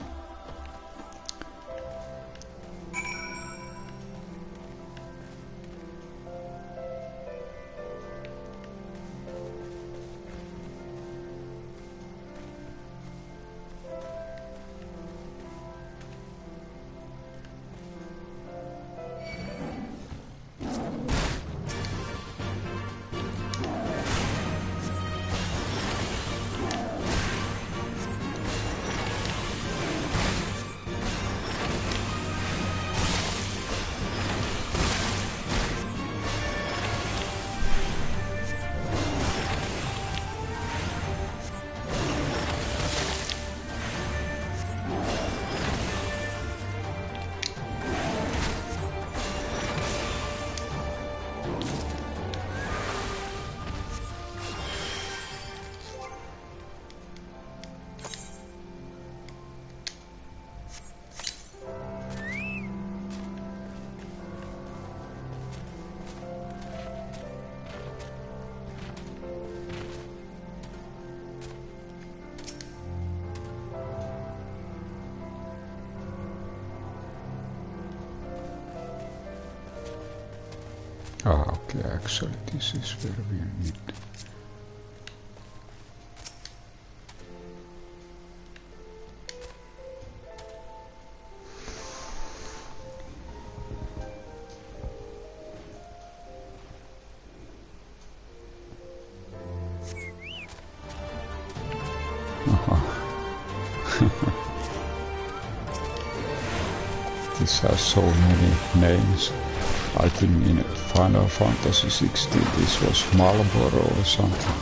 S1: Ah, okay, actually this is where we need. This has so many names. I think in Final Fantasy XIV this was Marlboro or something.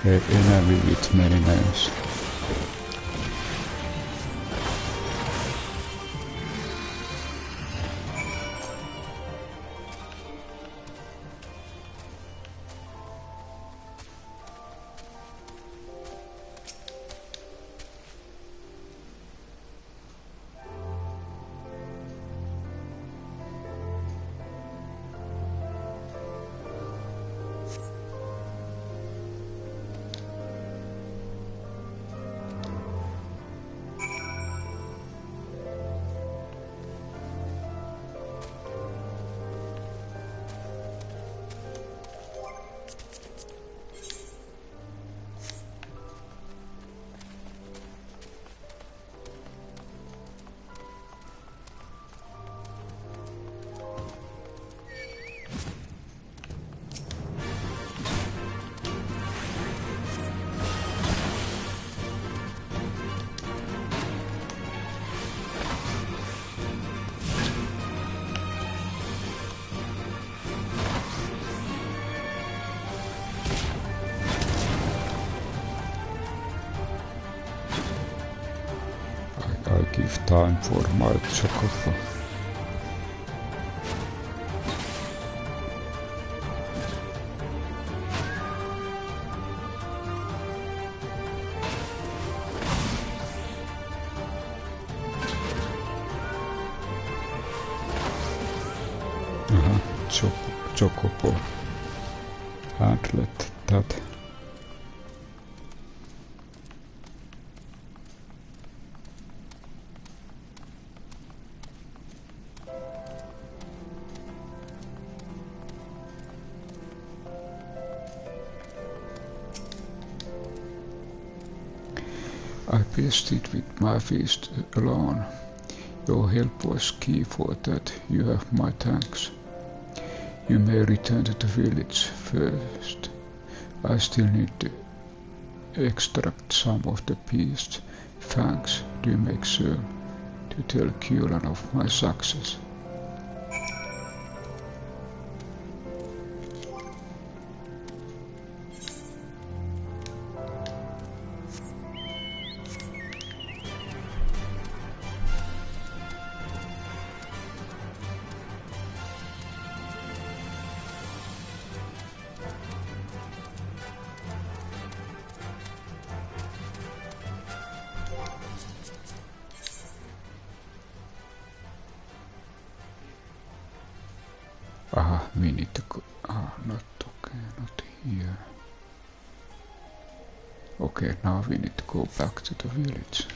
S1: An enemy with many names. I give time for my chocobo. Chocobo. Handlet that. I pierced it with my fist alone. Your help was key for that. You have my thanks. You may return to the village first. I still need to extract some of the beast's fangs to make sure to tell Kulan of my success. We need to go. Not okay, not here. Okay, now we need to go back to the village.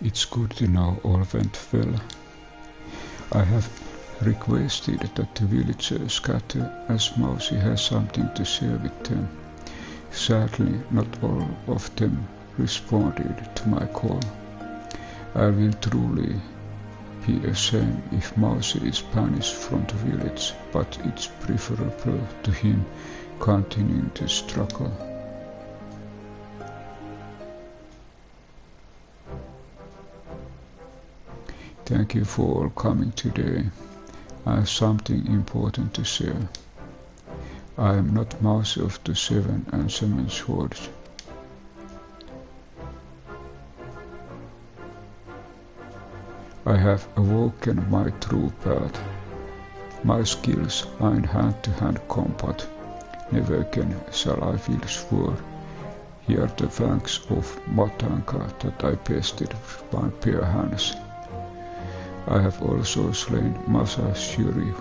S1: It's good to know all went well. I have requested that the villagers scatter as Mauci has something to share with them. Sadly, not all of them responded to my call. I will truly be a shame if Mauci is banished from the village, but it's preferable to him continuing to struggle. Thank you for all coming today. I have something important to share. I am not Mauci of the Seven and Seven Swords. I have awoken my true path. My skills are in hand-to-hand combat. Never again shall I feel sure. Here are the fangs of Matanga that I bested with my bare hands. I have also slain Masashuri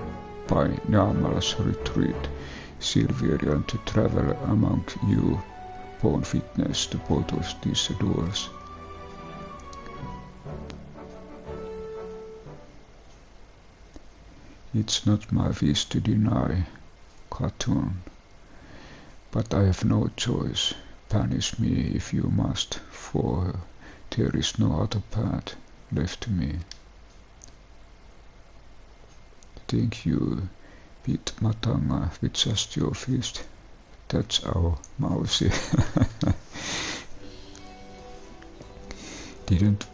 S1: by Naadam's retreat, Silverian to travel among you, born witness to both of these duels. It's not my wish to deny Khatun, but I have no choice. Banish me if you must, for there is no other path left to me. Think you beat Matanga with just your fist? That's our Mauci. Didn't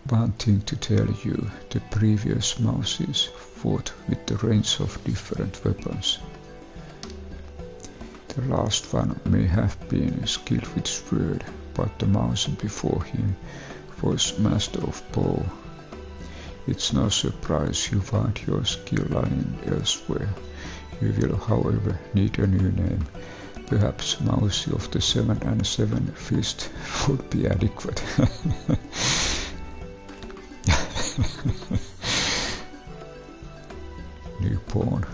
S1: wanting to tell you, the previous Maucis fought with the range of different weapons. The last one may have been skilled with sword, but the Mauci before him was master of bow. It's no surprise you find your skill lying elsewhere. You will, however, need a new name. Perhaps Mauci of the 7 and 7 fist would be adequate. Newborn.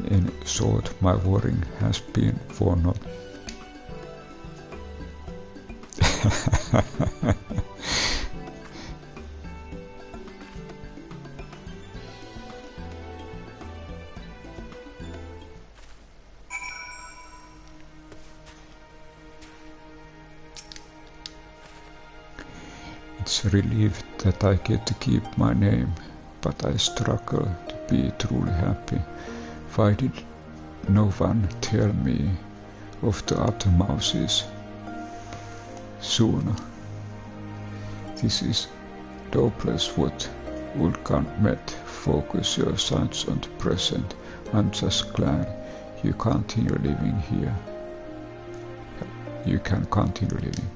S1: In short, my worrying has been for naught. It's a relief that I get to keep my name, but I struggle to be truly happy. Why did no one tell me of the other Maucis sooner? This is doubtless what Ulkan meant. Focus your sights on the present. I'm just glad you continue living here. You can continue living.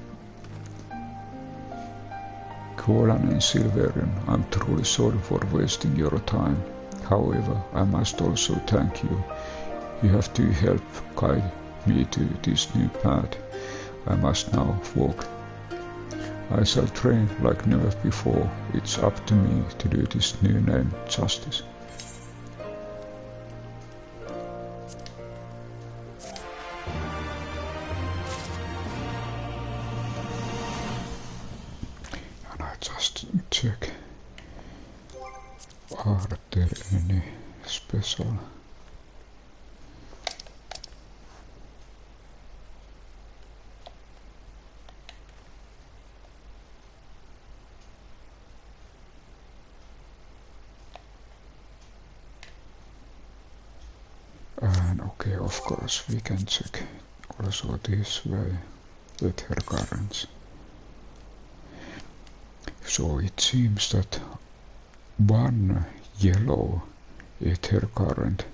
S1: Kolan and Silverian, I'm truly sorry for wasting your time. However, I must also thank you. You have to help guide me to this new path. I must now walk. I shall train like never before. It's up to me to do this new name justice. And I just check. Are there any special? And okay, of course, we can check also this way with her currents. So it seems that one yellow aether current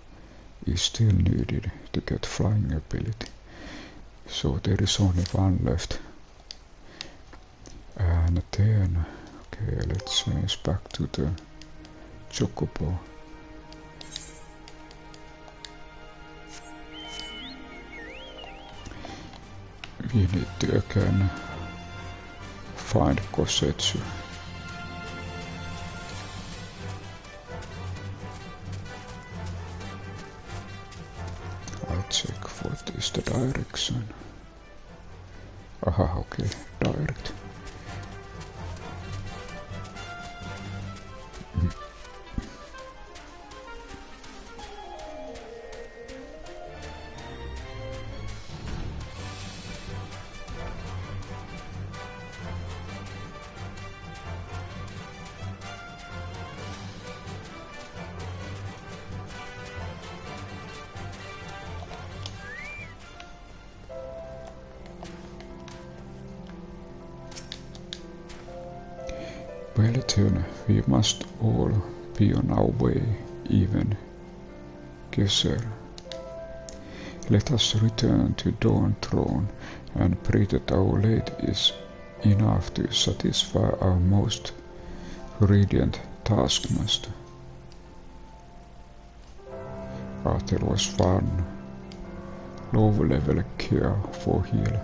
S1: is still needed to get flying ability. So there is only one left. And then, okay, let's change back to the Chocobo. We need to again find Kosetsu. I'll check what is the direction. Aha, okay, direct. Well then, we must all be on our way, even Gesser. Let us return to Dawn Throne and pray that our lead is enough to satisfy our most radiant taskmaster. That was fun. Low level care for heal.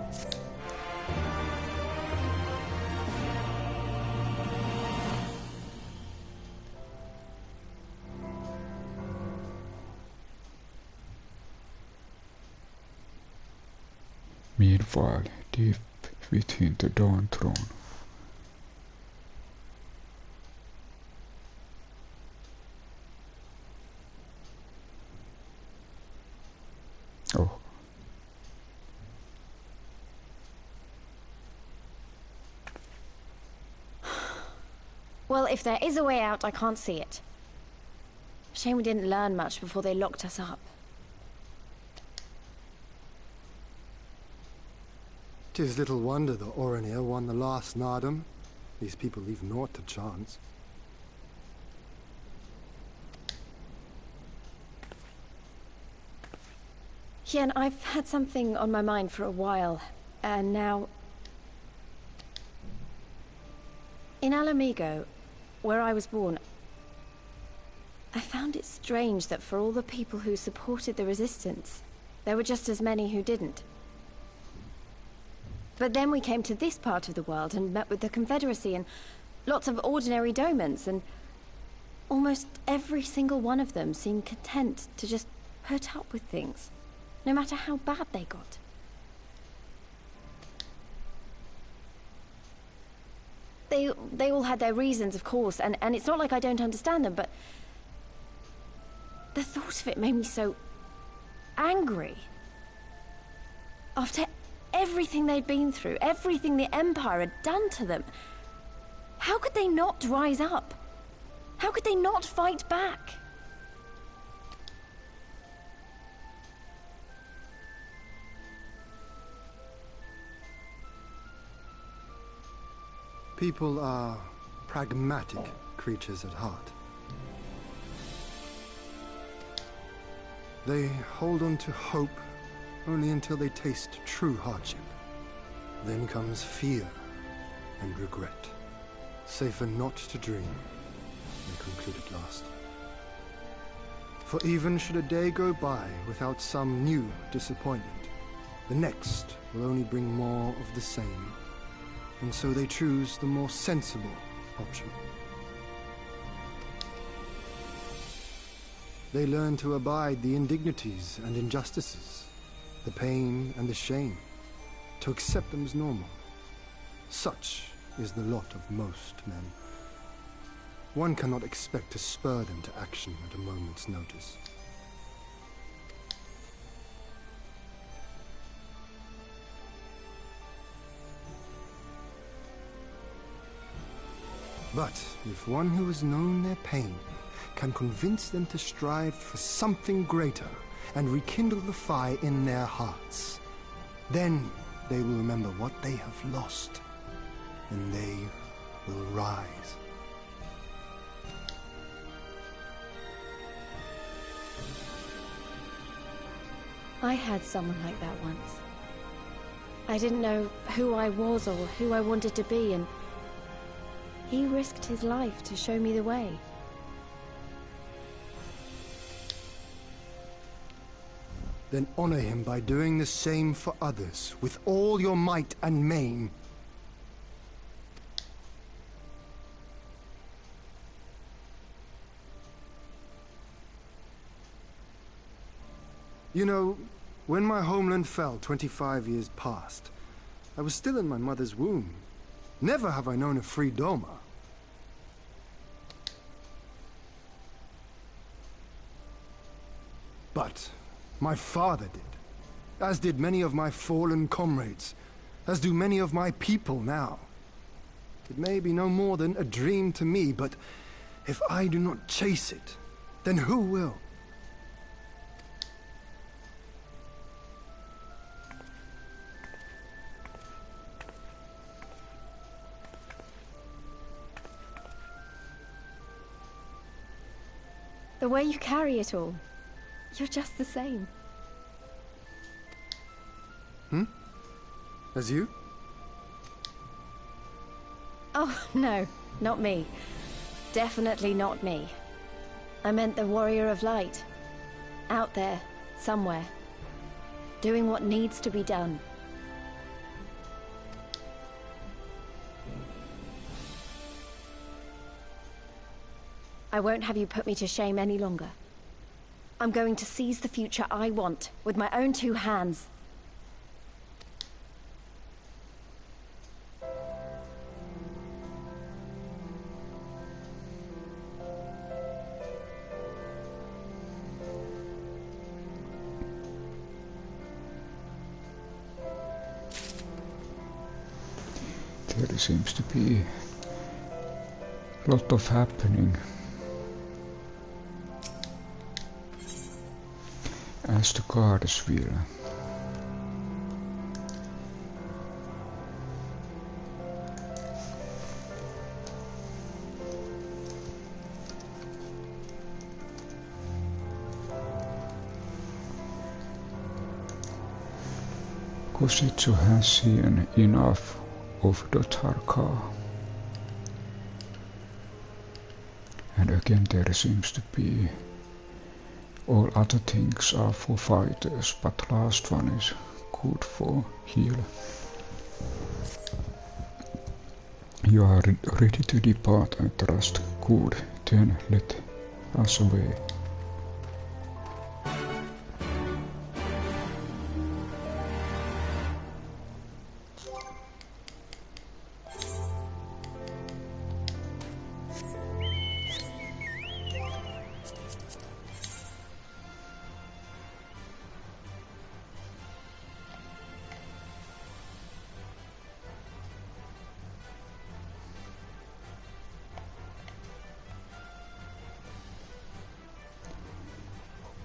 S1: Meanwhile, deep within the Dawn Throne. Oh.
S5: Well, if there is a way out, I can't see it. Shame we didn't learn much before they locked us up.
S6: 'Tis little wonder the Oranir won the last Naadam. These people leave naught to chance.
S5: Yeah, and I've had something on my mind for a while, and now... In Alamigo, where I was born, I found it strange that for all the people who supported the Resistance, there were just as many who didn't. But then we came to this part of the world and met with the Confederacy and lots of ordinary domans, and almost every single one of them seemed content to just put up with things, no matter how bad they got. They all had their reasons, of course, and it's not like I don't understand them, but the thought of it made me so angry. After everything they'd been through, everything the Empire had done to them, how could they not rise up? How could they not fight back?
S6: People are pragmatic creatures at heart. They hold on to hope only until they taste true hardship. Then comes fear and regret. Safer not to dream, they conclude at last. For even should a day go by without some new disappointment, the next will only bring more of the same. And so they choose the more sensible option. They learn to abide the indignities and injustices, the pain and the shame, to accept them as normal. Such is the lot of most men. One cannot expect to spur them to action at a moment's notice. But if one who has known their pain can convince them to strive for something greater and rekindle the fire in their hearts, then they will remember what they have lost, and they will rise.
S5: I had someone like that once. I didn't know who I was or who I wanted to be, and he risked his life to show me the way.
S6: Then honor him by doing the same for others, with all your might and main. You know, when my homeland fell 25 years past, I was still in my mother's womb. Never have I known a free Doma. But my father did, as did many of my fallen comrades, as do many of my people now. It may be no more than a dream to me, but if I do not chase it, then who will?
S5: The way you carry it all. You're just the same.
S6: As you?
S5: Oh, no, not me. Definitely not me. I meant the Warrior of Light. Out there, somewhere. Doing what needs to be done. I won't have you put me to shame any longer. I'm going to seize the future I want, with my own two hands.
S1: There seems to be a lot of happening. As the goddess will. Kositsu has seen enough of the Tarkar. And again there seems to be all other things are for fighters, but last one is good for heal. You are ready to depart, I trust. Good, then let us away.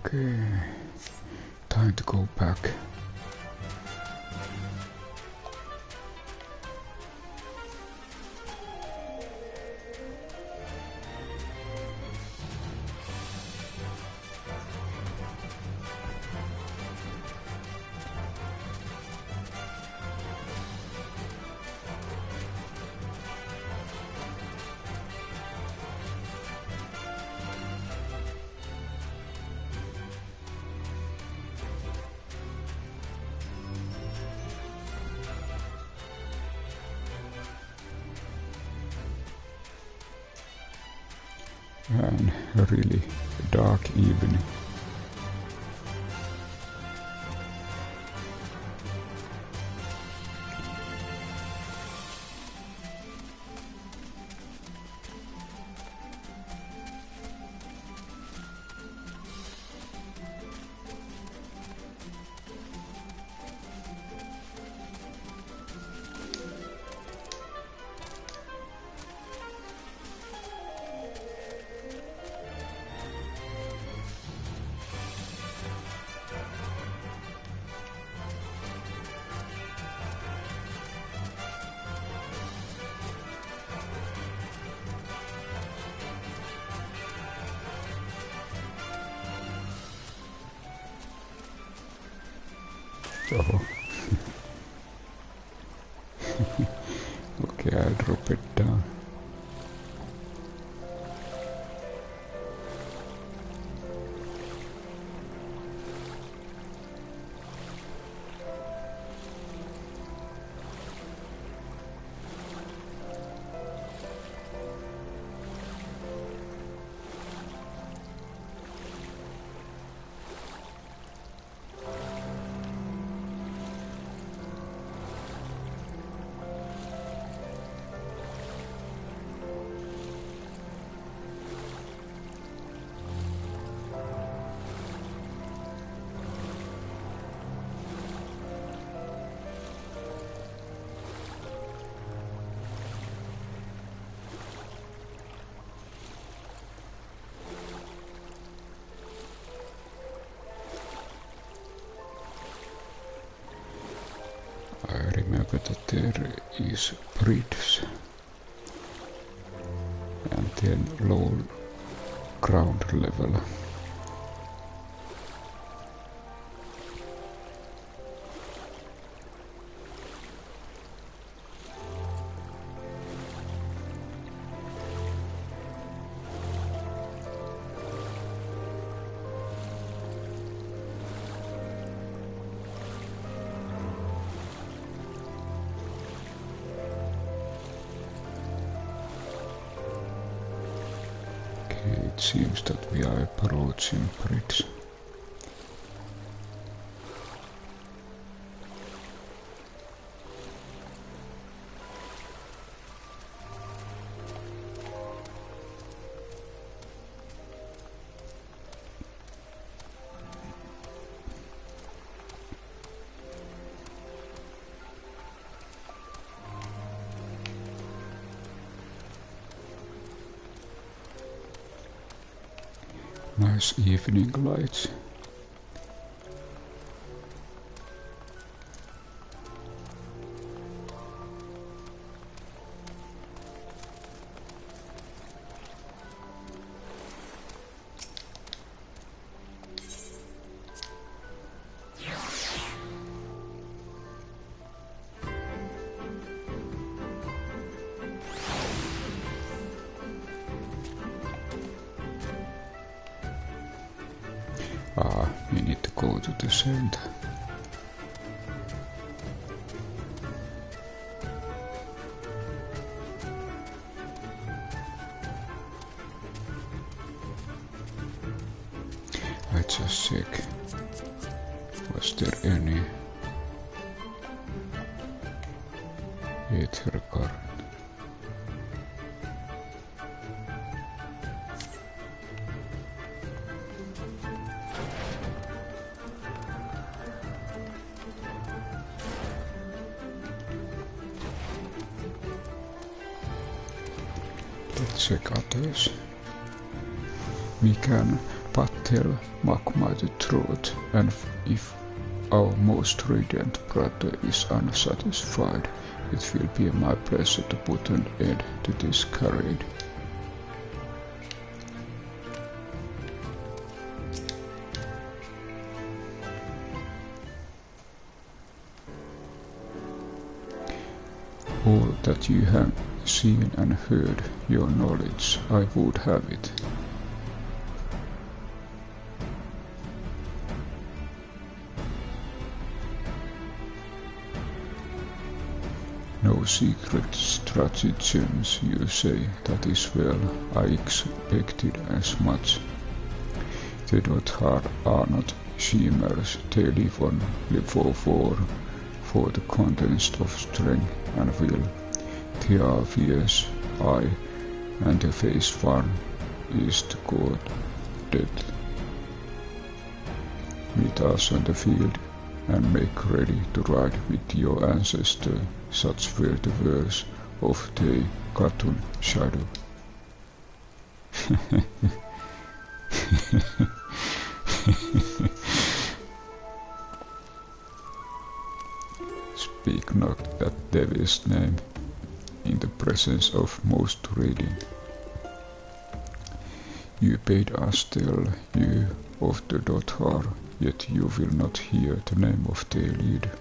S1: Okay, time to go back. And a really dark evening. Oh. Okay, I'll drop it down. I remember that there is bridge and then low ground level. It seems that we are approaching bridge. Nice evening lights. We need to go to the center. I just check. Was there any aether current? Let's check others. We can but tell Magma the truth, and if our most radiant brother is unsatisfied, it will be my pleasure to put an end to this charade. All that you have seen and heard, your knowledge, I would have it. No secret stratagems, you say. That is well. I expected as much. The Dothar are not shimmers. They live on for the contest of strength and will. They are fierce, aye, and the phase one is the god death. Meet us on the field and make ready to ride with your ancestor. Such were the words of the Katun shadow. Speak not that devil's name in the presence of most radiant. You bade us tell you of the Dothar, yet you will not hear the name of their leader.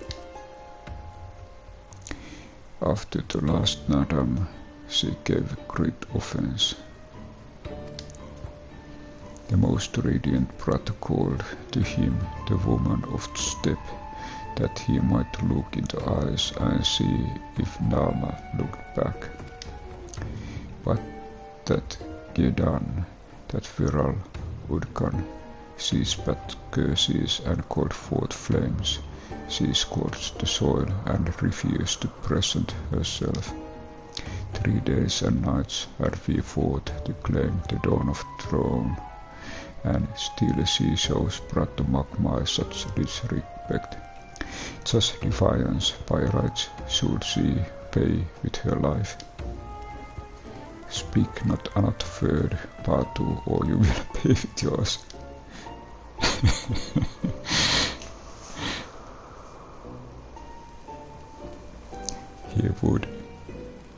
S1: After the last Naadam, she gave great offense. The most radiant brother called to him the woman of the steppe, that he might look in the eyes and see if Nama looked back. But that Gedan, that virile Udkan, she spat curses and called forth flames. She scorched the soil and refused to present herself. 3 days and nights had we fought to claim the dawn of throne, and still she shows Brother Magma such disrespect. Just defiance by rights should she pay with her life. Speak not another word, Batu, or you will pay with yours.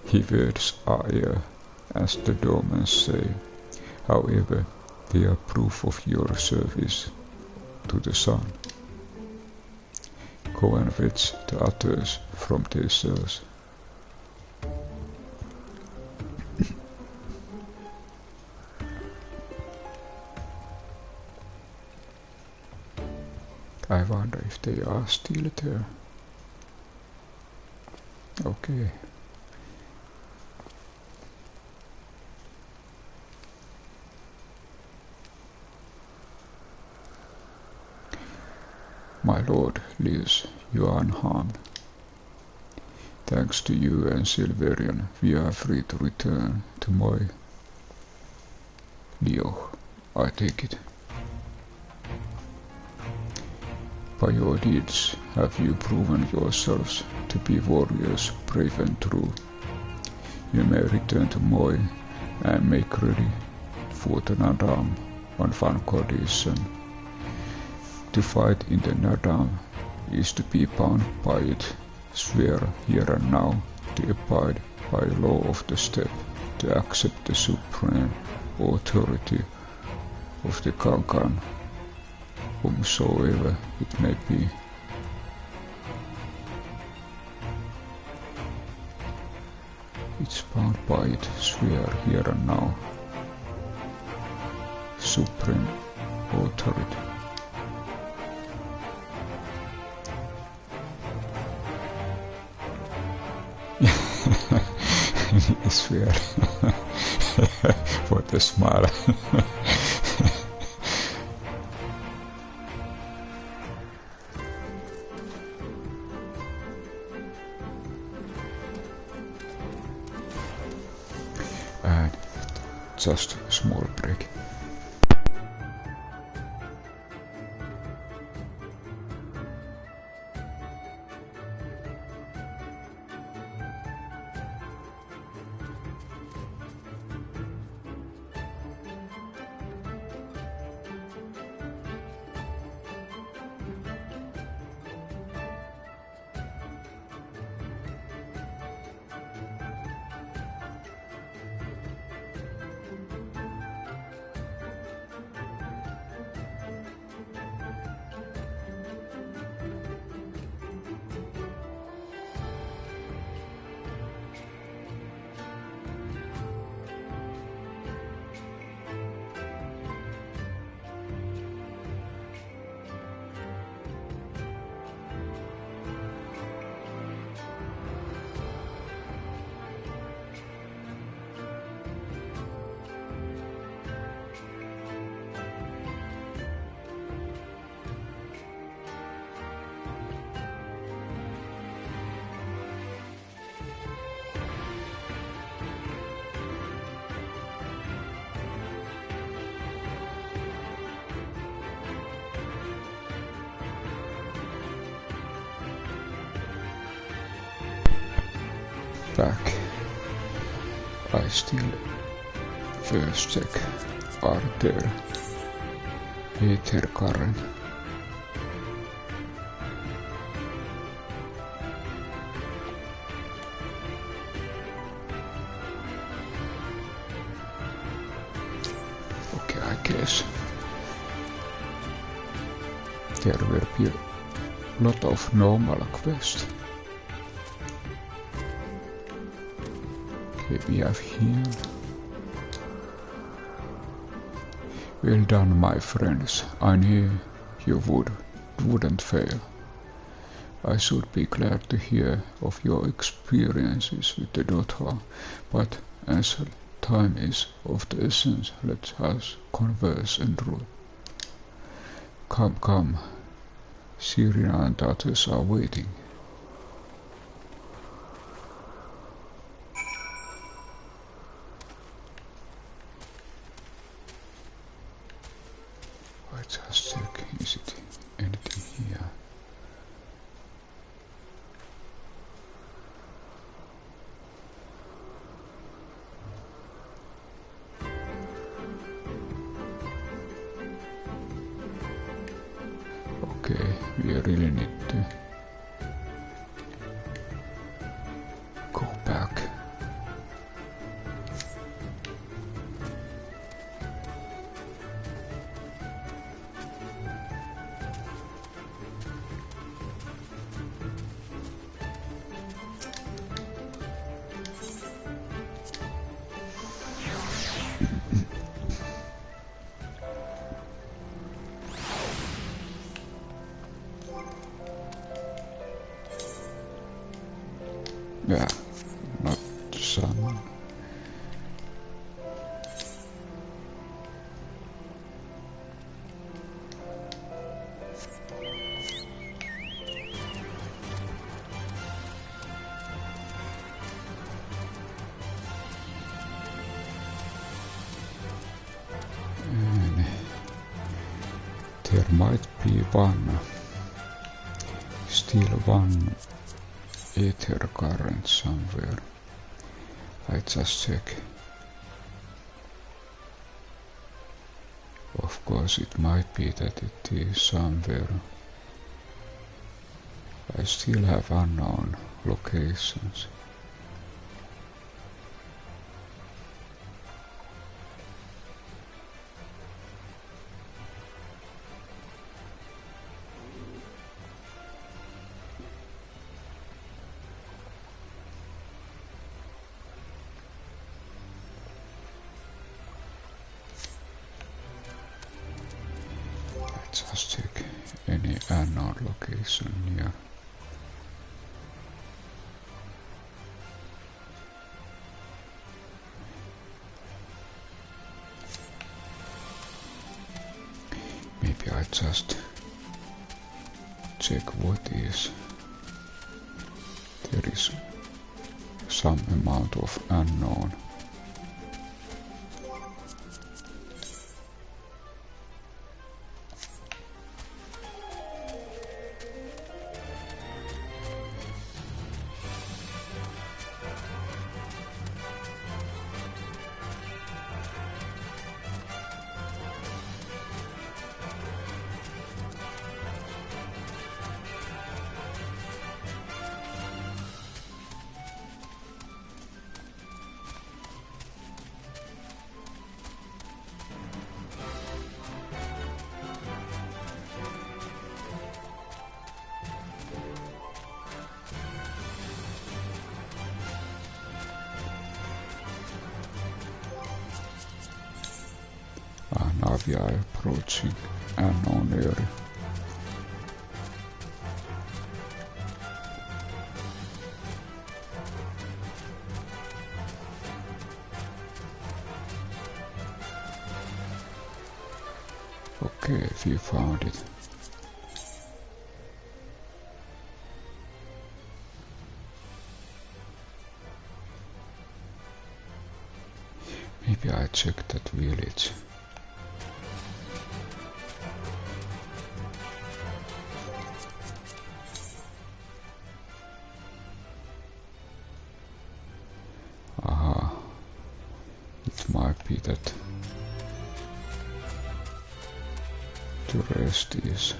S1: He words are air, as the Dormans say. However, They are proof of your service to the sun. Go and fetch the others from their cells. I wonder if they are still there. Okay. My lord lives, you are unharmed. Thanks to you and Silverian, we are free to return to Moi. Leo, I take it. By your deeds have you proven yourselves to be warriors brave and true. You may return to Moi and make ready for the Naadam on one condition. To fight in the Naadam is to be bound by it, swear here and now to abide by the law of the steppe, to accept the supreme authority of the Kangan, whomsoever it may be. It's bound by it, swear here and now. Supreme authority. I swear. What a smile. And just a small break. Back. I still first check, are there aether current? Okay, I guess there will be a lot of normal quests. We have here. Well done, my friends. I knew you wouldn't fail. I should be glad to hear of your experiences with the daughter, but as time is of the essence, let us converse and rule. Come. Serena and others are waiting. Just check, is it anything here? Okay, we really need to go back. might be still one aether current somewhere. I just check. Of course it might be that it is somewhere. I still have unknown locations. Just check any unknown location near. Maybe I just check what is. There is some amount of unknown. Now we are approaching unknown area. Okay, we found it. Maybe I check that village. Aha, it might be that the rest is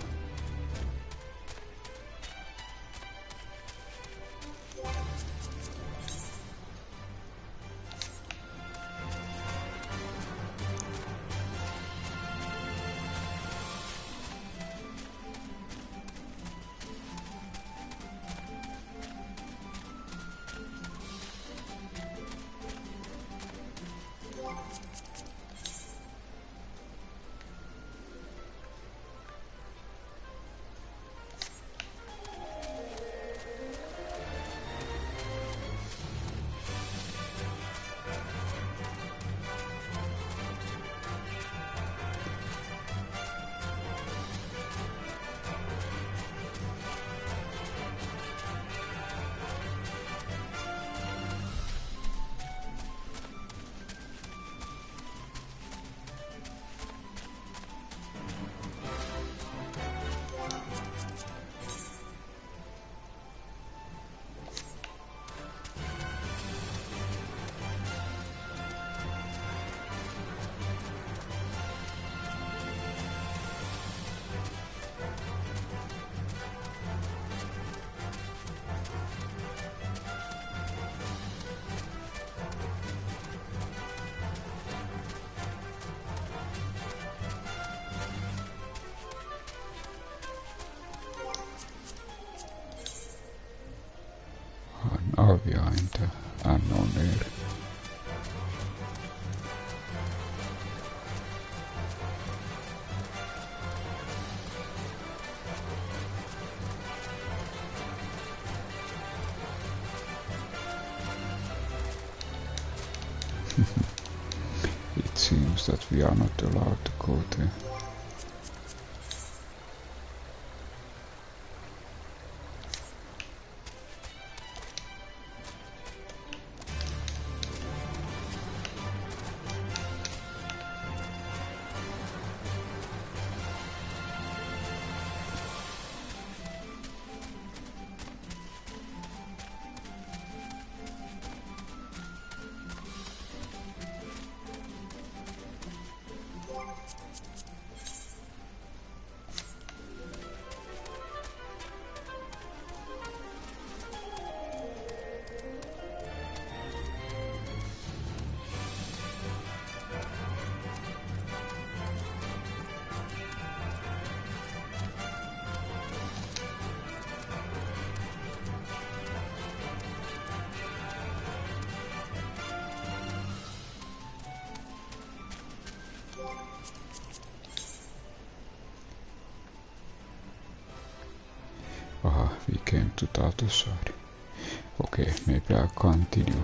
S1: now we are in the unknown area. It seems that we are not allowed to go there. we came to the other side. Okay, maybe I continue.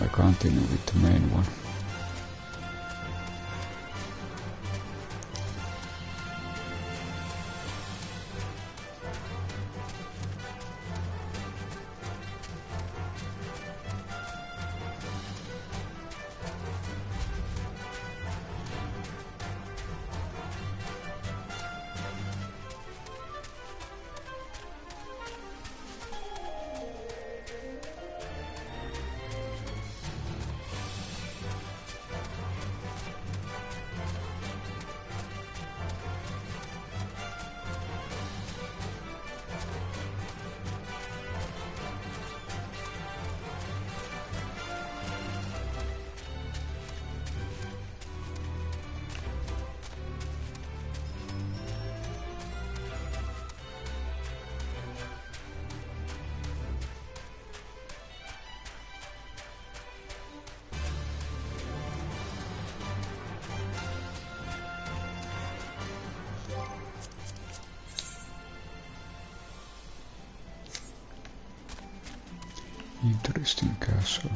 S1: I continue with the main one. Interesting castle.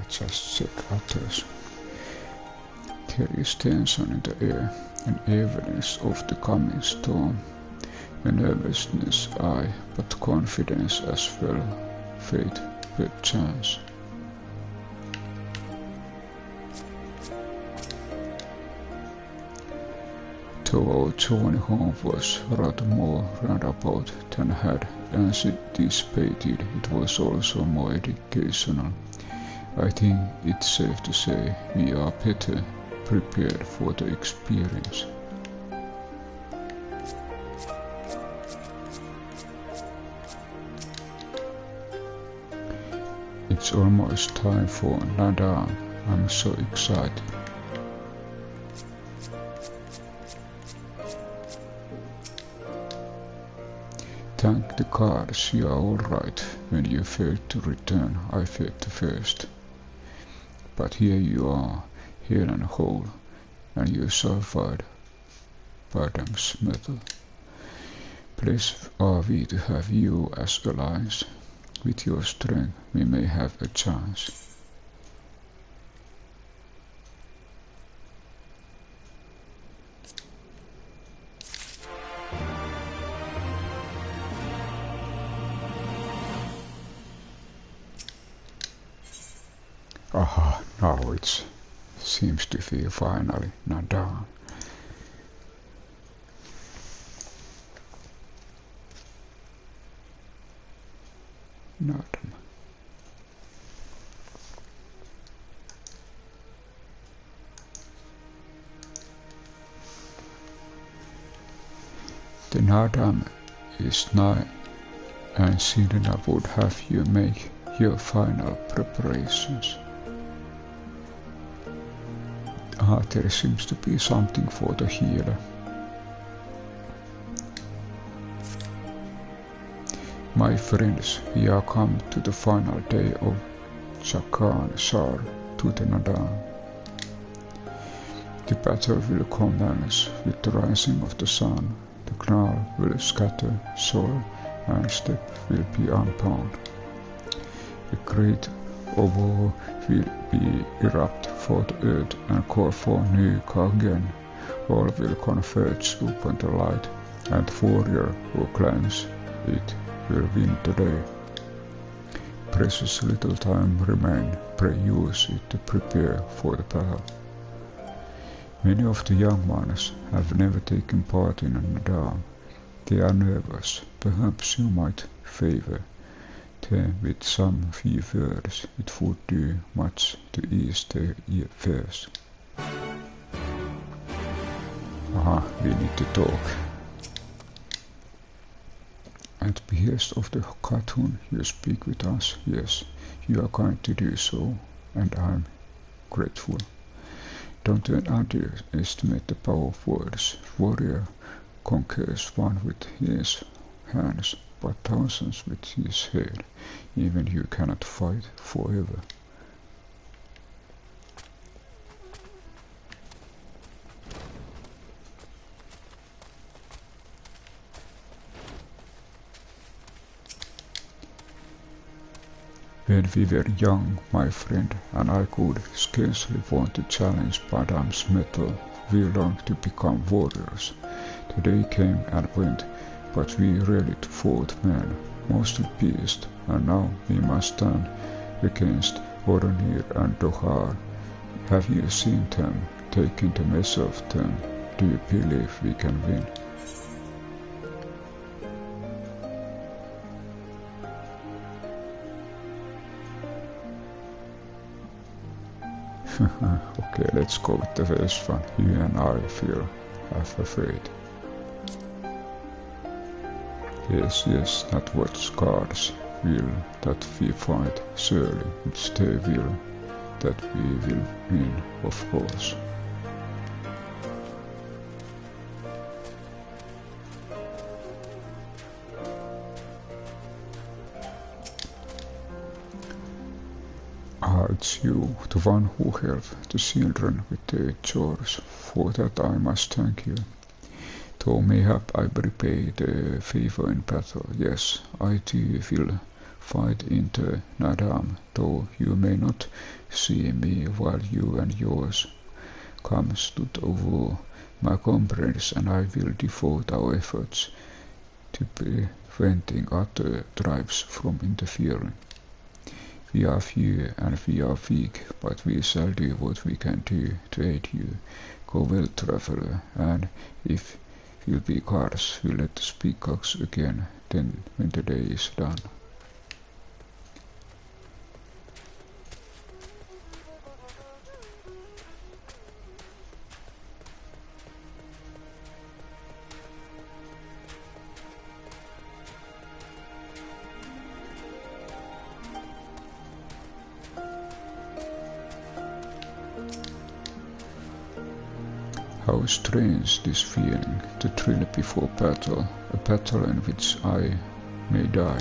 S1: Just check others. There is tension in the air, an evidence of the coming storm. A nervousness, aye, but confidence as well. Faith, perchance. Though our journey home was rather more roundabout than had anticipated, it was also more educational. I think it's safe to say we are better prepared for the experience. It's almost time for Naadam. I'm so excited. Thank the gods you are alright. When you failed to return, I failed first. But here you are, hale and whole, and you survived Badam's metal. Blessed are we to have you as allies. With your strength we may have a chance. Aha, now it seems to be finally Naadam. Naadam. The Naadam is nigh, and Selena would have you make your final preparations. There seems to be something for the healer. My friends, we are come to the final day of Chakan Shar to the Naadam. The battle will commence with the rising of the sun. The Gnarl will scatter soil and step will be unbound. The great war will be erupt for the earth and call for new again. All will converge upon the light, and the warrior who claims it will win the day. Precious little time remain, pray use it to prepare for the battle. Many of the young ones have never taken part in a Naadam. They are nervous. Perhaps you might favor them with some few words. It would do much to ease their fears. Aha, we need to talk. At the behest of the cartoon, you speak with us. Yes, you are kind to do so, and I'm grateful. Don't underestimate the power of words. Warrior conquers one with his hands, but thousands with his head. Even you cannot fight forever. When we were young, my friend and I could scarcely want to challenge Naadam's metal. We longed to become warriors. The day came and went, but we rarely fought men, mostly beasts, and now we must stand against Oronir and Dohar. Have you seen them? Taking the measure of them, do you believe we can win? Okay, let's go with the first one. You and I feel half afraid. Yes, not what scars will that we fight, surely it's their will that we will win, of course. It's you, the one who helped the children with their chores. For that I must thank you. Though mayhap I repay the favor in battle, yes, I too will fight in the Naadam, though you may not see me while you and yours comes to the war. My comrades and I will devote our efforts to preventing other tribes from interfering. We are few and we are weak, but we shall do what we can do to aid you. Go well, traveler, and if will be cards, we'll let the peacocks again, then when the day is done. How strange this feeling, the thrill before battle, a battle in which I may die.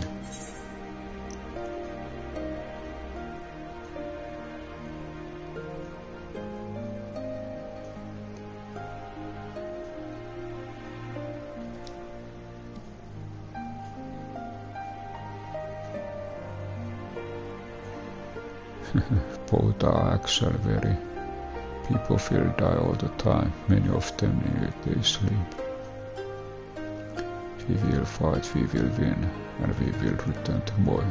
S1: Both are actually very. People will die all the time, many of them near they sleep. We will fight, we will win, and we will return to Moi.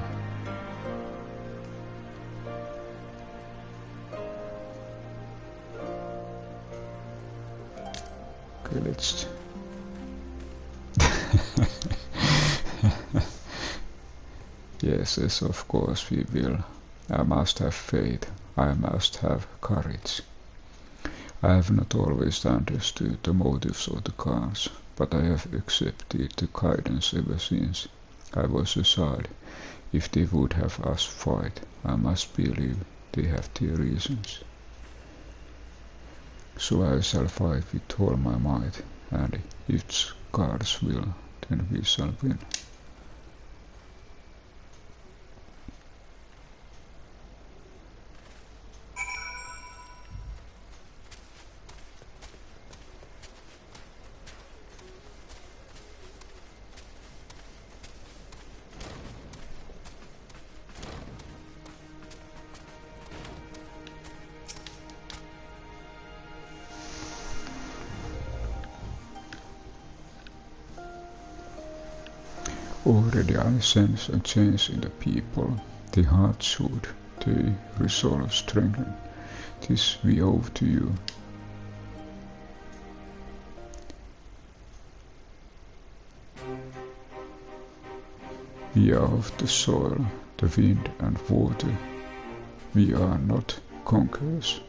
S1: Okay, let's... Yes, of course we will. I must have faith, I must have courage. I have not always understood the motives of the gods, but I have accepted the guidance ever since I was a child. If they would have us fight, I must believe they have their reasons. So I shall fight with all my might, and if gods will, then we shall win. Already I sense a change in the people. The heart should, the resolve strengthen. This we owe to you. We are of the soil, the wind and water. We are not conquerors,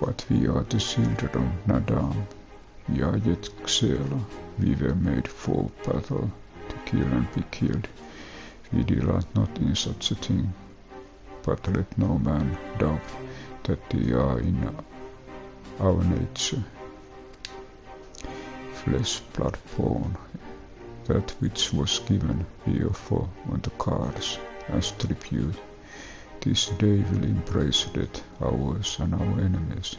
S1: but we are the children of Naadam. We are yet Xela. We were made for battle, to kill and be killed. We delight not in such a thing, but let no man doubt that they are in our nature. Flesh, blood, bone, that which was given we offer on the cards as tribute. This day will embrace death, ours and our enemies.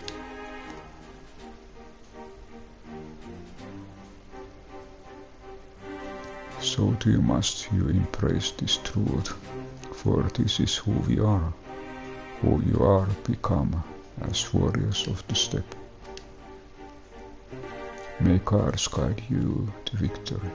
S1: So too must you embrace this truth, for this is who we are, who you are become as warriors of the steppe. May cards guide you to victory.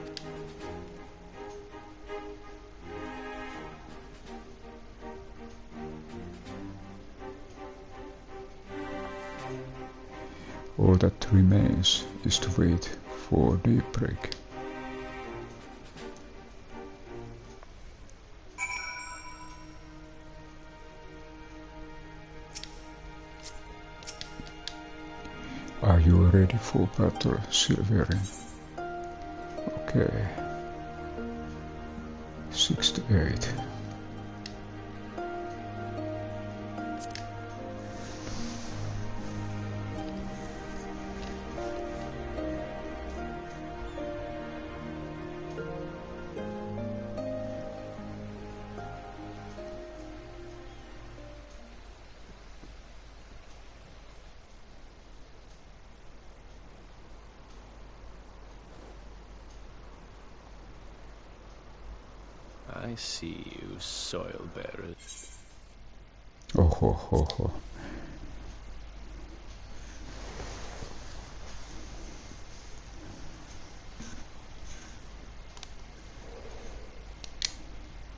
S1: All that remains is to wait for daybreak. Are you ready for battle, Silverian? Okay. 68.
S7: I see you, soil bearers.
S1: Oh ho ho ho.